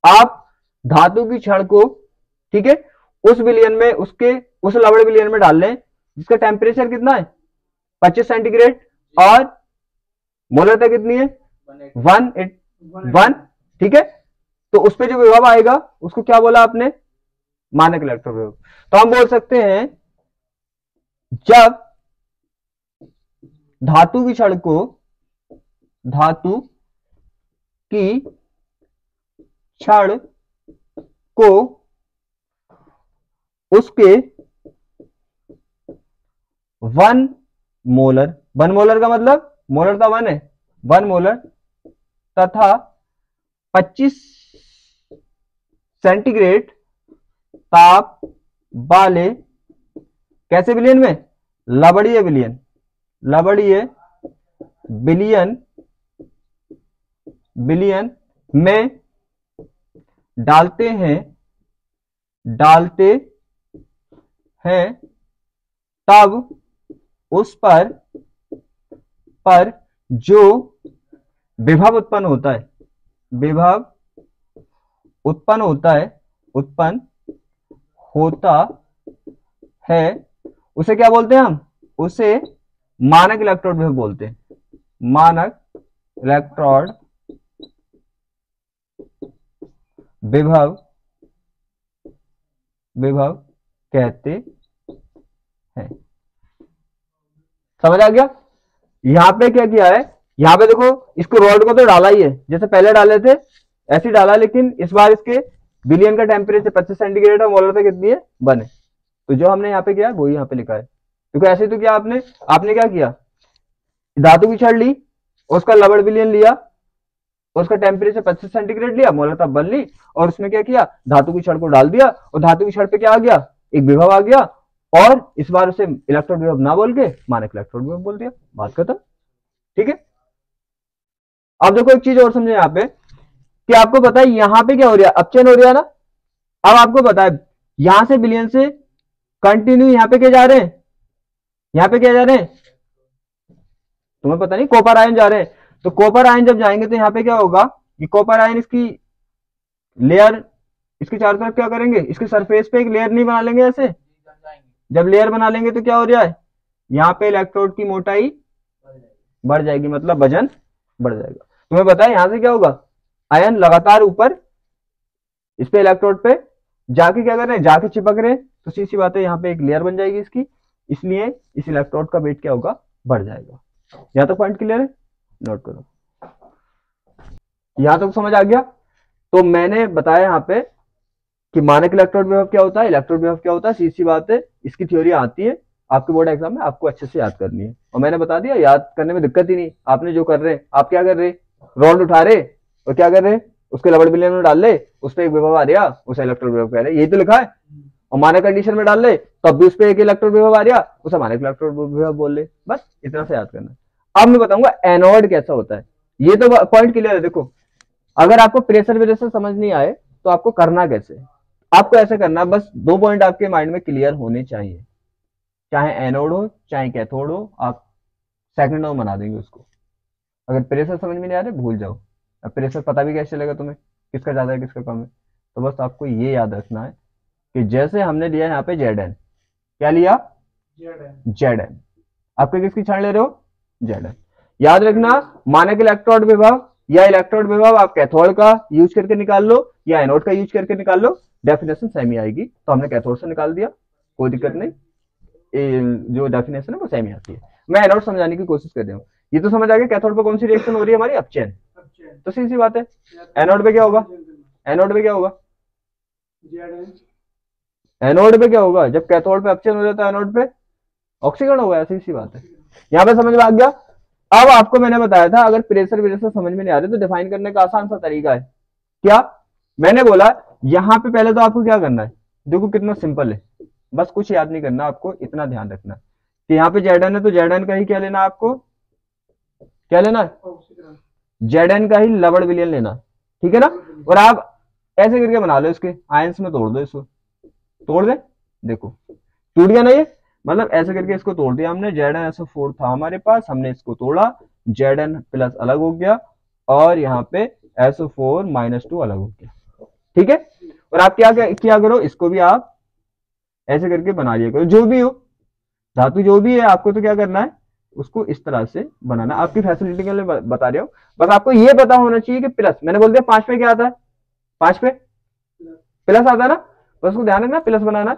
आप धातु की छड़ को, ठीक है, उस विलियन में उस लवण विलियन में डाल लें जिसका टेम्परेचर कितना है 25 सेंटीग्रेड और मोलरता कितनी है 1, ठीक है। तो उस पे जो विभव आएगा उसको क्या बोला आपने, मानक इलेक्ट्रॉन विभव। तो हम बोल सकते हैं जब धातु की क्षण को उसके 1 मोलर का मतलब मोलरता 1 है, 1 मोलर तथा 25 सेंटीग्रेड ताप वाले कैसे विलियन में, लवणीय विलियन में डालते हैं तब उस पर जो विभव उत्पन्न होता है उसे क्या बोलते हैं हम, उसे मानक इलेक्ट्रोड विभव बोलते हैं। मानक इलेक्ट्रोड विभव कहते हैं। समझ आ गया। यहां पे क्या किया है, यहां पे देखो इसको रॉड को तो डाला ही है जैसे पहले डाले थे ऐसे ही डाला, लेकिन इस बार इसके विलियन का टेम्परेचर 25 सेंटीग्रेड और मोलरता कितनी है 1 है। तो जो हमने यहाँ पे किया वही यहाँ पे लिखा है, क्योंकि ऐसे तो क्या आपने क्या किया, धातु की छड़ ली, उसका लवण विलियन लिया, उसका टेम्परेचर 25 सेंटीग्रेड लिया, मोलरता 1 ली, और उसमें क्या किया, धातु की छड़ को डाल दिया, और धातु की छड़ पे क्या आ गया, एक विभव आ गया, और इस बार उसे इलेक्ट्रोड विभव ना बोल के मानक इलेक्ट्रोड विभव बोल दिया, बात खत्म। ठीक है। अब देखो एक चीज और समझे यहाँ पे कि आपको पता है यहाँ पे क्या हो रहा है, अपचयन हो रहा है ना। अब आपको पता है यहां से विलियन से कंटिन्यू यहाँ पे क्या जा रहे हैं, यहाँ पे क्या जा रहे हैं, तुम्हें पता नहीं, कॉपर आयन जा रहे हैं। तो कॉपर आयन जब जाएंगे तो यहाँ पे क्या होगा कि कॉपर आयन इसकी लेयर, इसके चारों तरफ क्या करेंगे, इसके सरफेस पे एक लेयर नहीं बना लेंगे ऐसे, जब लेयर बना लेंगे तो क्या हो रहा है, यहाँ पे इलेक्ट्रोड की मोटाई बढ़ जाएगी, मतलब वजन बढ़ जाएगा। तुम्हें पता है यहां से क्या होगा, आयन लगातार ऊपर इस पे इलेक्ट्रोड पे जाके क्या कर रहे हैं, जाके चिपक रहे हैं, तो सीधी सी बात है यहाँ पे एक लेयर बन जाएगी इसकी, इसलिए इस इलेक्ट्रोड का वेट क्या होगा, बढ़ जाएगा। यहां तक पॉइंट क्लियर है, नोट करो, यहां तक समझ आ गया। तो मैंने बताया यहाँ पे कि मानक इलेक्ट्रोड विभव क्या होता है, इलेक्ट्रोड विभव क्या होता है, सीधी सी बात है, इसकी थ्योरी आती है आपके बोर्ड एग्जाम में, आपको अच्छे से याद करनी है, और मैंने बता दिया याद करने में दिक्कत ही नहीं। आपने जो कर रहे हैं, आप क्या कर रहे, रॉड उठा रहे और क्या कर रहे, उसके लवण विलियन में डाल ले, उस पर एक विभव आ रहा, उसे इलेक्ट्रोड विभव कह रहे, यही तो लिखा है। और मानक कंडीशन में डाल ले तब भी उस पर एक इलेक्ट्रोड विभव आ रहा, उसे मानक इलेक्ट्रोड विभव बोल ले, बस इतना से याद करना। अब मैं बताऊंगा एनोड कैसा होता है, ये तो पॉइंट क्लियर है। देखो अगर आपको प्रेशर वेरिएशन समझ नहीं आए तो आपको करना कैसे, आपको ऐसे करना, बस 2 पॉइंट आपके माइंड में क्लियर होने चाहिए, चाहे एनोड हो चाहे कैथोड हो, आप सेकंड में बना देंगे उसको। अगर प्रेशर समझ में नहीं आ रहे भूल जाओ, अब प्रेशर पता भी कैसे चलेगा तुम्हें, किसका ज्यादा है किसका कम है। तो बस आपको ये याद रखना है कि जैसे हमने लिया यहाँ पे Zn, क्या लिया Zn, आपके किसकी क्षण ले रहे हो, Zn। याद रखना मानक इलेक्ट्रोड विभव या इलेक्ट्रोड विभव आप कैथोड का यूज करके निकाल लो या एनोड का यूज करके निकाल लो, डेफिनेशन सेम ही आएगी। तो हमने कैथोड से निकाल दिया, कोई दिक्कत नहीं, जो डेफिनेशन है वो सेम ही आती है। मैं एनोड समझाने की कोशिश कर रहा हूँ। ये तो समझ आ गया कैथोड पर कौन सी रिएक्शन हो रही है हमारी, अपचयन। तो सीधी सी बात है, एनोड पे क्या होगा, एनोड पे क्या होगा, एनोड पे क्या होगा, जब कैथोड पे अपचयन हो जाता है एनोड पे ऑक्सीकरण होगा, ऐसी सी बात है। यहाँ पे समझ में आ गया। अब आपको मैंने बताया था अगर प्रेशर वेरिएशन समझ में नहीं आ रहे तो डिफाइन करने का आसान सा तरीका है, क्या मैंने बोला, यहाँ पे पहले तो आपको क्या करना है, देखो कितना सिंपल है, बस कुछ याद नहीं करना, आपको इतना ध्यान रखना कि यहाँ पे Zn है तो Zn का ही क्या लेना, आपको क्या लेना है, Zn का ही लवण विलियन लेना, ठीक है ना। और आप ऐसे करके बना लो, इसके आयंस में तोड़ दो, इसको तोड़ दे, देखो टूट गया ना ये, मतलब ऐसे करके इसको तोड़ दिया हमने, ZnSO4 था हमारे पास, हमने इसको तोड़ा, Zn प्लस अलग हो गया और यहाँ पे SO4 -2 अलग हो गया, ठीक है। और आप क्या करो, इसको भी आप ऐसे करके बना लिया करो, जो भी हो धातु जो भी है आपको तो क्या करना है, उसको इस तरह से बनाना। आपकी फैसिलिटी के लिए बता रहा हूँ, बस आपको ये पता होना चाहिए कि प्लस, मैंने बोल दिया 5 पे क्या आता है, 5 पे प्लस आता है ना, बस उसको ध्यान रखना प्लस बनाना,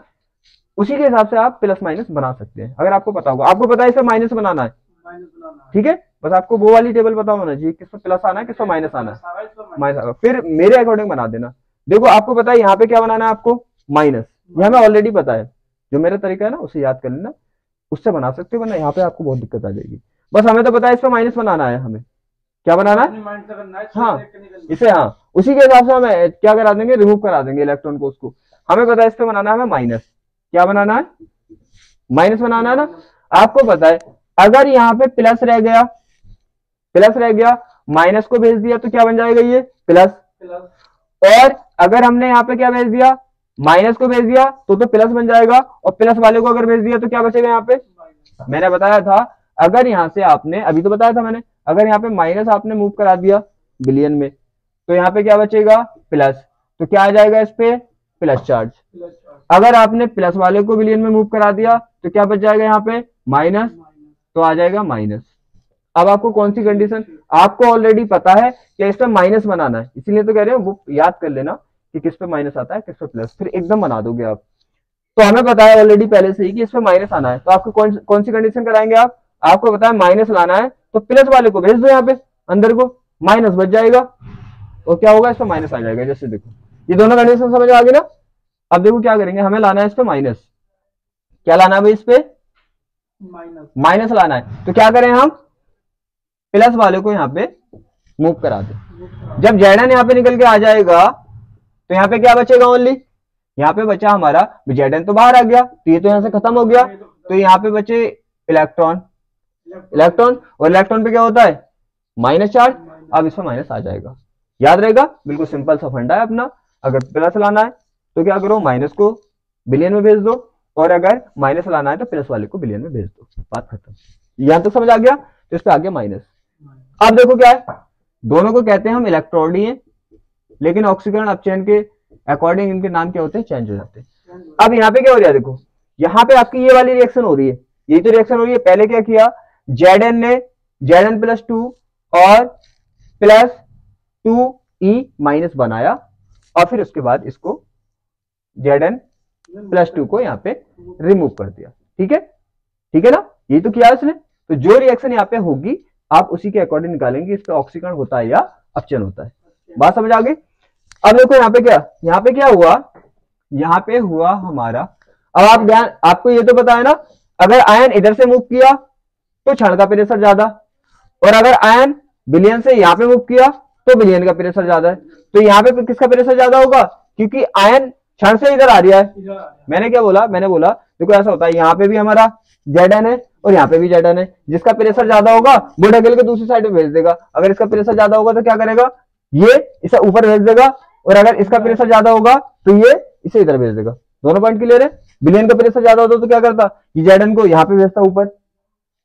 उसी के हिसाब से आप प्लस माइनस बना सकते हैं। अगर आपको पता होगा, आपको पता है इसमें माइनस बनाना है, ठीक है, बस आपको वो वाली टेबल पता होना चाहिए किस पे प्लस आना है, किस पे माइनस आना है, माइनस आना, फिर मेरे अकॉर्डिंग बना देना। देखो आपको पता है यहाँ पे क्या बनाना है आपको, माइनस, यह हमें ऑलरेडी पता है, जो मेरा तरीका है ना उसे याद कर लेना, उससे बना सकते हो, वरना यहाँ पे आपको बहुत दिक्कत आ जाएगी। बस हमें तो पता है इस पे माइनस बनाना है, हमें क्या बनाना है, हाँ इसे, हाँ उसी के हिसाब से हमें क्या करा देंगे, रिमूव करा देंगे इलेक्ट्रॉन को, उसको हमें पता है इस पे बनाना है हमें माइनस, क्या बनाना है, माइनस बनाना है ना। आपको पता है अगर यहाँ पे प्लस रह गया, प्लस रह गया, माइनस को भेज दिया तो क्या बन जाएगा ये प्लस, और अगर हमने यहाँ पे क्या भेज दिया, माइनस को भेज दिया तो प्लस बन जाएगा, और प्लस वाले को अगर भेज दिया तो क्या बचेगा यहाँ पे, मैंने बताया था अगर यहाँ से आपने, अभी तो बताया था मैंने, अगर यहाँ पे माइनस आपने मूव करा दिया बिलियन में तो यहाँ पे क्या बचेगा प्लस, तो क्या आ जाएगा इस पे प्लस चार्ज। अगर आपने प्लस वाले को बिलियन में मूव करा दिया तो क्या बच जाएगा यहाँ पे माइनस, तो आ जाएगा माइनस। अब आपको कौन सी कंडीशन, आपको ऑलरेडी पता है कि इस पे माइनस बनाना है, इसीलिए तो कह रहे हो वो याद कर लेना कि किस पे माइनस आता है किस पे प्लस, फिर एकदम बना दोगे आप। तो हमें पता है ऑलरेडी पहले से ही कि इस पे माइनस आना है, तो आपको कौन सी कंडीशन कराएंगे आप, आपको पता है माइनस लाना है तो प्लस वाले को भेज दो यहाँ पे अंदर को, माइनस बच जाएगा और क्या होगा इस पे माइनस आ जाएगा। जैसे देखो ये दोनों कंडीशन समझ आ गई ना। अब देखो क्या करेंगे, हमें लाना है इस पे माइनस, क्या लाना है भाई, इस पे माइनस लाना है, तो क्या करें हम प्लस वाले को यहाँ पे मूव करा दें। जब जेडन यहाँ पे निकल के आ जाएगा तो यहाँ पे क्या बचेगा, ओनली यहाँ पे बचा हमारा जेडन, तो बाहर आ गया तो ये तो यहाँ से खत्म हो गया, तो यहाँ पे बचे इलेक्ट्रॉन, इलेक्ट्रॉन, और इलेक्ट्रॉन पे क्या होता है माइनस चार्ज, अब इसमें माइनस आ जाएगा, याद रहेगा, बिल्कुल सिंपल सा फंडा है अपना। अगर प्लस लाना है तो क्या करो, माइनस को बिलियन में भेज दो, और अगर माइनस लाना है तो प्लस वाले को बिलियन में भेज दो, बात खत्म। यहां तक समझ आ गया, तो इस पे आ गया माइनस। अब देखो क्या है, दोनों को कहते हैं हम इलेक्ट्रॉन ही है, लेकिन ऑक्सीकरण अपचयन के अकॉर्डिंग इनके नाम क्या होते हैं, चेंज हो जाते हैं। अब यहाँ पे क्या हो रहा है, देखो यहाँ पे आपकी ये वाली रिएक्शन हो रही है, यही तो रिएक्शन हो रही है। पहले क्या किया, जेडन ने जेडन प्लस 2 और प्लस 2E माइनस बनाया, और फिर उसके बाद इसको जेडन प्लस 2 को यहाँ पे रिमूव कर दिया, ठीक है, ठीक है ना, ये तो किया इसने। तो जो रिएक्शन यहाँ पे होगी आप उसी के अकॉर्डिंग निकालेंगे, इस पे ऑक्सीकरण होता है या अपचयन होता है, बात समझ आ गई। अब देखो यहाँ पे क्या हुआ, यहाँ पे हुआ हमारा, अब आप ध्यान, आपको ये तो पता है ना, अगर आयन इधर से मूव किया तो क्षण का प्रेशर ज्यादा, और अगर आयन बिलियन से यहाँ पे मूव किया तो बिलियन का प्रेशर ज्यादा है। तो यहाँ पे किसका प्रेशर ज्यादा होगा, क्योंकि आयन क्षण से इधर आ रहा है। मैंने क्या बोला, मैंने बोला देखो ऐसा होता है, यहाँ पे भी हमारा जेडन है और यहाँ पे भी जेडन है, जिसका प्रेशर ज्यादा होगा वो ढकेल के दूसरी साइड में भेज देगा। अगर इसका प्रेशर ज्यादा होगा तो क्या करेगा, ये इसे ऊपर भेज देगा, और अगर इसका प्रेशर ज्यादा होगा तो ये इसे इधर भेज देगा। दोनों पॉइंट क्लियर है। बिलियन का प्रेशर ज्यादा होता तो क्या करता, ये जेडन को यहाँ पे भेजता ऊपर,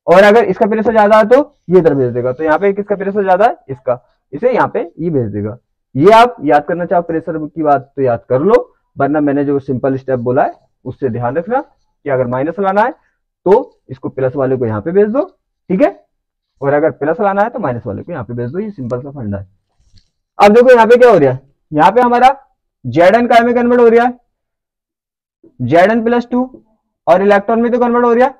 और अगर इसका प्रेशर ज्यादा है तो ये इधर भेज देगा। तो यहाँ पे किसका प्रेशर ज्यादा है, इसका, इसे यहाँ पे ये भेज देगा। ये आप याद करना चाहो प्रेशर की बात तो याद कर लो, वरना मैंने जो सिंपल स्टेप बोला है उससे ध्यान रखना कि अगर माइनस लाना है तो इसको प्लस वाले को यहाँ पे भेज दो, ठीक है, और अगर प्लस लाना है तो माइनस वाले को यहाँ पे भेज दो। ये सिंपल सा फंडा है। अब देखो यहाँ पे क्या हो रहा है, यहाँ पे हमारा जेडन काय में कन्वर्ट हो रहा है, जेडन प्लस 2, और इलेक्ट्रॉन में तो कन्वर्ट हो रहा है,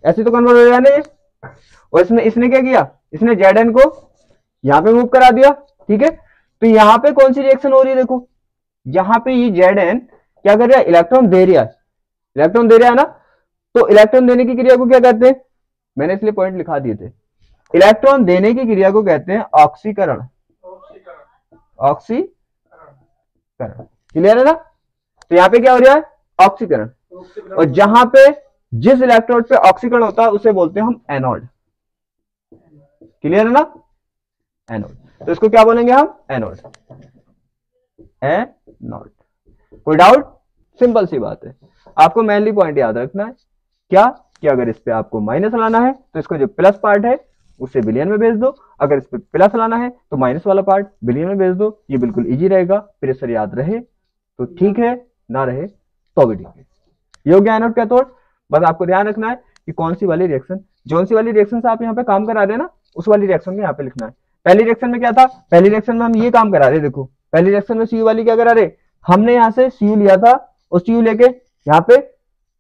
ऐसे तो कन्वर्ट हो रहा है ना। और इसने क्या किया, इसने जेडन को यहाँ पे मूव करा दिया, ठीक है। तो यहाँ पे कौन सी रिएक्शन हो रही है, देखो यहाँ पे ये जेडन क्या कर रहा है, इलेक्ट्रॉन दे रहा है, इलेक्ट्रॉन दे रहा है ना। तो इलेक्ट्रॉन देने की क्रिया को क्या कहते हैं, मैंने इसलिए पॉइंट लिखा दिए थे, इलेक्ट्रॉन देने की क्रिया को कहते हैं ऑक्सीकरण, ऑक्सीकरण, क्लियर है ना। तो यहाँ पे क्या हो रहा है, ऑक्सीकरण, और जहां पे जिस इलेक्ट्रोड पे ऑक्सीकरण होता है उसे बोलते हैं हम एनोड, क्लियर है ना, एनोड। तो इसको क्या बोलेंगे हम, एनोड, एनोड। कोई डाउट, सिंपल सी बात है। आपको मेनली पॉइंट याद रखना है क्या, कि अगर इस पे आपको माइनस लाना है तो इसको जो प्लस पार्ट है उसे बिलियन में भेज दो, अगर इस पे प्लस लाना है तो माइनस वाला पार्ट बिलियन में भेज दो। ये बिल्कुल इजी रहेगा, प्रेशर याद रहे तो ठीक है, ना रहे तो भी ठीक है। ये हो गया एनोड कैथोड। बस आपको ध्यान रखना है कि कौन सी वाली रिएक्शन, जो सी वाली रिएक्शन से आप यहाँ पे काम करा रहे हैं ना, उस वाली रिएक्शन में यहाँ पे लिखना है। पहली रिएक्शन में क्या था, पहली रिएक्शन में हम ये काम करा रहे, देखो पहली रिएक्शन में सीयू वाली क्या करा रहे, हमने यहाँ से सीयू लिया था और सीयू लेके यहाँ पे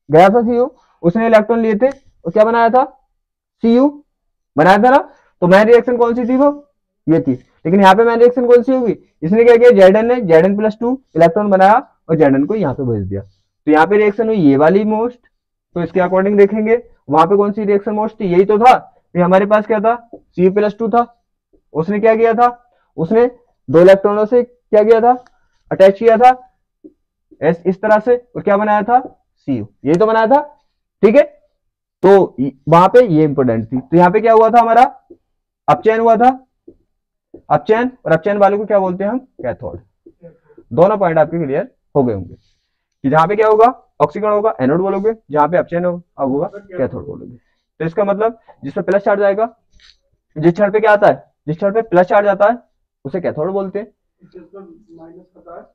गया था सीयू, उसने इलेक्ट्रॉन लिए थे और क्या बनाया था, सीयू बनाया था ना। तो मैन रिएक्शन कौन सी थी, वो ये थी। लेकिन यहाँ पे मैन रिएक्शन कौन सी होगी, इसने क्या किया, Zn ने Zn+2 इलेक्ट्रॉन बनाया और Zn को यहाँ पे भेज दिया। तो यहाँ पे रिएक्शन हुई ये वाली मोस्ट, तो इसके अकॉर्डिंग देखेंगे वहां पे कौन सी रिएक्शन मोस्ट थी, यही तो था। तो हमारे पास क्या था, Cu+2 था, उसने क्या किया था, उसने 2 इलेक्ट्रॉनों से क्या किया था, अटैच किया था इस तरह से, और क्या बनाया था, Cu, यही तो बनाया था। ठीक है, तो वहां पे ये इंपोर्टेंट थी। तो यहाँ पे क्या हुआ था, हमारा अपचयन हुआ था, अपचयन, और अपचयन वाले को क्या बोलते हैं हम, कैथोड। दोनों पॉइंट आपके क्लियर हो गए होंगे कि जहां पे क्या होगा, ऑक्सीकरण होगा एनोड बोलोगे, जहां पे अपचयन होगा कैथोड बोलोगे। तो इसका मतलब जिस पे प्लस चार्ज आएगा, जिस क्षण पे क्या आता है, जिस क्षण पे प्लस चार्ज आता है उसे कैथोड बोलते हैं,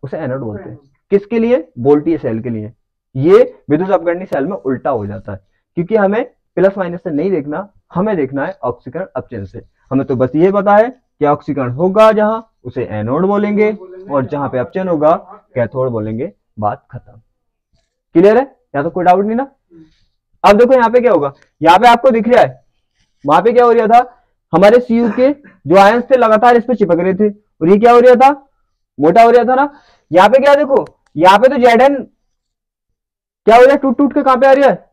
उसे एनोड बोलते हैं। किसके लिए, वोल्टीय सेल के लिए। ये विद्युत अपघटनी सेल में उल्टा हो जाता है, क्योंकि हमें प्लस माइनस से नहीं देखना, हमें देखना है ऑक्सीकरण अपचयन से। हमें तो बस ये पता है कि ऑक्सीकरण होगा जहां, उसे एनोड बोलेंगे, और जहां पे अपचयन होगा कैथोड बोलेंगे, बात खत्म। क्लियर है, यहाँ तो कोई डाउट नहीं ना। अब देखो यहाँ पे क्या होगा, यहाँ पे आपको दिख रहा है वहां पे क्या हो रहा था, हमारे Cu के जो आयंस थे लगातार इस पे चिपक रहे थे, और ये क्या हो रहा था, मोटा हो रहा था ना। यहाँ पे क्या देखो, यहाँ पे तो Zn क्या हो रहा है, टूट टूट के कहां पे आ रहा है,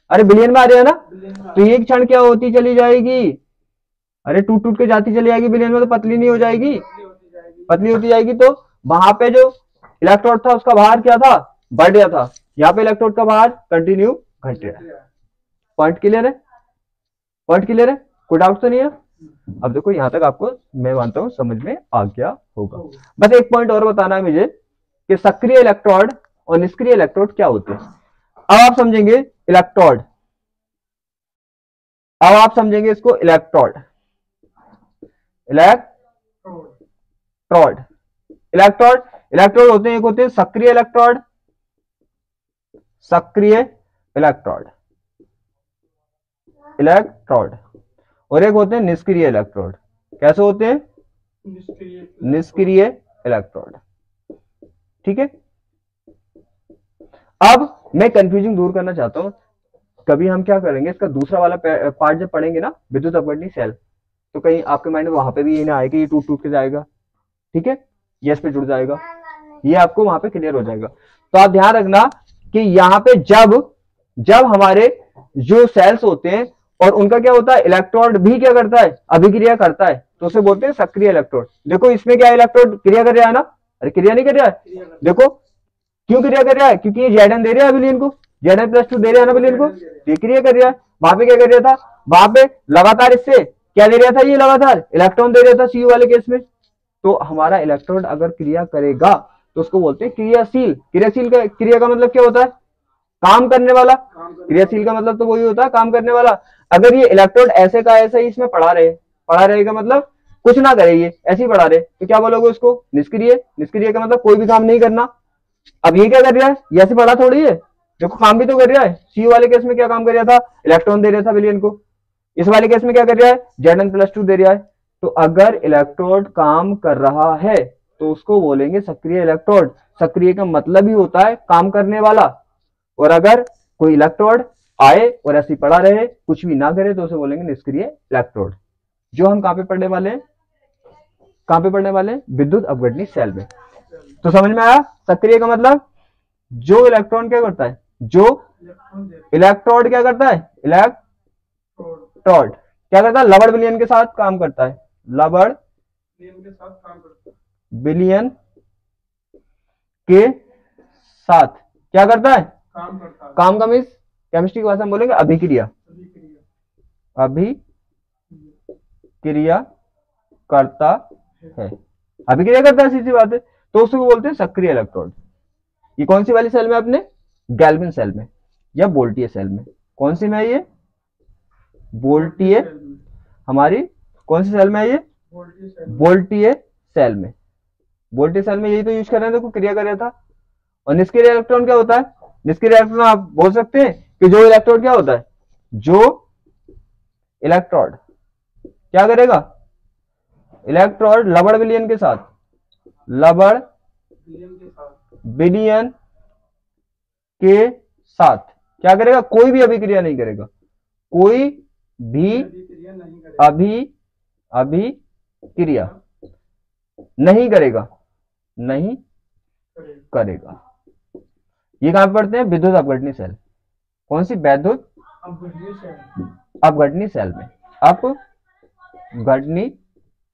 अरे बिलियन में आ रहा है ना। तो ये क्षण क्या होती चली जाएगी, अरे टूट टूट के जाती चली जाएगी बिलियन में, तो पतली नहीं हो जाएगी, पतली होती जाएगी। तो वहां पे जो इलेक्ट्रोड था उसका भार क्या था, बढ़ गया था, यहाँ पे इलेक्ट्रोड का भार कंटिन्यू घट रहा है। पॉइंट क्लियर है, पॉइंट क्लियर है, कोई डाउट तो नहीं है। अब देखो यहां तक आपको मैं मानता हूं समझ में आ गया होगा। बस एक पॉइंट और बताना है मुझे कि सक्रिय इलेक्ट्रोड और निष्क्रिय इलेक्ट्रोड क्या होते हैं। अब आप समझेंगे इलेक्ट्रोड, अब आप समझेंगे इसको इलेक्ट्रोड, इलेक्ट्रोड, इलेक्ट्रोड, इलेक्ट्रोड होते हैं, एक होते हैं सक्रिय इलेक्ट्रोड, सक्रिय इलेक्ट्रोड, इलेक्ट्रोड, और एक होते हैं निष्क्रिय इलेक्ट्रोड। कैसे होते हैं, निष्क्रिय इलेक्ट्रोड। ठीक है, अब मैं कंफ्यूजिंग दूर करना चाहता हूं। कभी हम क्या करेंगे, इसका दूसरा वाला पार्ट जब पढ़ेंगे ना, विद्युत अपघटनी सेल, तो कहीं आपके माइंड में वहां पे भी ये ना आए कि ये टूट टूट के जाएगा। ठीक है, ये इस पे जुड़ जाएगा, ये आपको वहां पे क्लियर हो जाएगा। तो आप ध्यान रखना कि यहाँ पे जब हमारे जो सेल्स होते हैं और उनका क्या होता है, इलेक्ट्रोड भी क्या करता है, अभिक्रिया करता है, तो उसे बोलते हैं सक्रिय इलेक्ट्रोड। देखो इसमें क्या इलेक्ट्रोड क्रिया कर रहा है ना, अरे क्रिया नहीं कर रहा है, देखो क्यों क्रिया कर रहा है, क्योंकि ये Zn दे रहा है बिलियन को, Zn+2 दे रहा है ना बिलियन को, ये क्रिया कर रहा है। वहां पे क्या कर रहा था, वहां पे लगातार इससे क्या दे रहा था, ये लगातार इलेक्ट्रॉन दे रहा था Cu वाले केस में। तो हमारा इलेक्ट्रोड अगर क्रिया करेगा तो उसको बोलते हैं क्रियाशील। क्रियाशील का क्रिया का मतलब क्या होता है, काम करने वाला। क्रियाशील का मतलब तो वही होता है, काम करने वाला। अगर ये इलेक्ट्रोड ऐसे का ऐसा ही इसमें पड़ा रहेगा मतलब कुछ ना करे, ये ऐसे ही पड़ा रहे, तो क्या बोलोगे उसको, निष्क्रिय। निष्क्रिय का मतलब कोई भी काम नहीं करना। अब ये क्या कर रहा है, ये ऐसे पड़ा थोड़ी है, देखो काम भी तो कर रहा है। Cu वाले केस में क्या काम कर रहा था, इलेक्ट्रॉन दे रहा था बिलियन को। इस वाले केस में क्या कर रहा है, Zn+2 दे रहा है। तो अगर इलेक्ट्रोड काम कर रहा है तो उसको बोलेंगे सक्रिय इलेक्ट्रोड। सक्रिय का मतलब ही होता है काम करने वाला। और अगर कोई इलेक्ट्रोड आए और ऐसे पड़ा रहे, कुछ भी ना करे, तो उसे बोलेंगे निष्क्रिय इलेक्ट्रोड। जो हम कहां पे पढ़ने वाले हैं, कहां पे पढ़ने वाले हैं, विद्युत अपघटनी सेल में। तो समझ में आया, सक्रिय का मतलब जो इलेक्ट्रॉन क्या करता है, जो इलेक्ट्रोड क्या करता है, इलेक्ट्रोड क्या करता है, लबड़ बिलियन के साथ काम करता है, लबड़ बिलियन के साथ क्या करता है, काम का मीन्स केमिस्ट्री की भाषा में बोलेंगे अभिक्रिया, अभिक्रिया करता है, अभिक्रिया करता है, सीधी बात है। तो उसको बोलते हैं सक्रिय इलेक्ट्रोड। ये कौन सी वाली सेल में, अपने गैल्विन सेल में या वोल्टीय सेल में। कौन सी में है ये, वोल्टीय। हमारी कौन सी सेल में है ये, वोल्टीय सेल में। वोल्टीय सेल में यही तो यूज कर रहे हैं, देखो क्रिया कर रहा था। और निष्क्रिय इलेक्ट्रॉन क्या होता है, निष्क्रिय इलेक्ट्रोड में आप बोल सकते हैं कि जो इलेक्ट्रोड क्या होता है, जो इलेक्ट्रोड क्या करेगा, इलेक्ट्रोड लबड़ विलयन के साथ, लबड़ विलयन के साथ क्या करेगा, कोई भी अभिक्रिया नहीं करेगा, कोई भी अभिक्रिया नहीं करेगा, नहीं करेगा। ये कहां पे पढ़ते हैं, विद्युत अपघटनी सेल। कौन सी, विद्युत अपघटनी सेल में, अपघटनी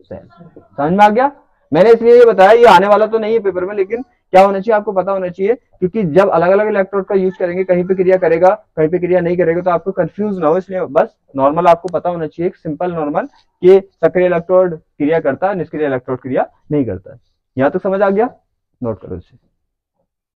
सेल। समझ में आ गया। मैंने इसलिए ये बताया, ये आने वाला तो नहीं है पेपर में, लेकिन क्या होना चाहिए आपको पता होना चाहिए, क्योंकि जब अलग अलग इलेक्ट्रोड का यूज करेंगे, कहीं पे क्रिया करेगा कहीं पे क्रिया नहीं करेगा, तो आपको कंफ्यूज ना हो, इसलिए बस नॉर्मल आपको पता होना चाहिए, सिंपल नॉर्मल, कि सक्रिय इलेक्ट्रोड क्रिया करता है, निष्क्रिय इलेक्ट्रोड क्रिया नहीं करता है। यहां तक समझ आ गया, नोट करो इसे।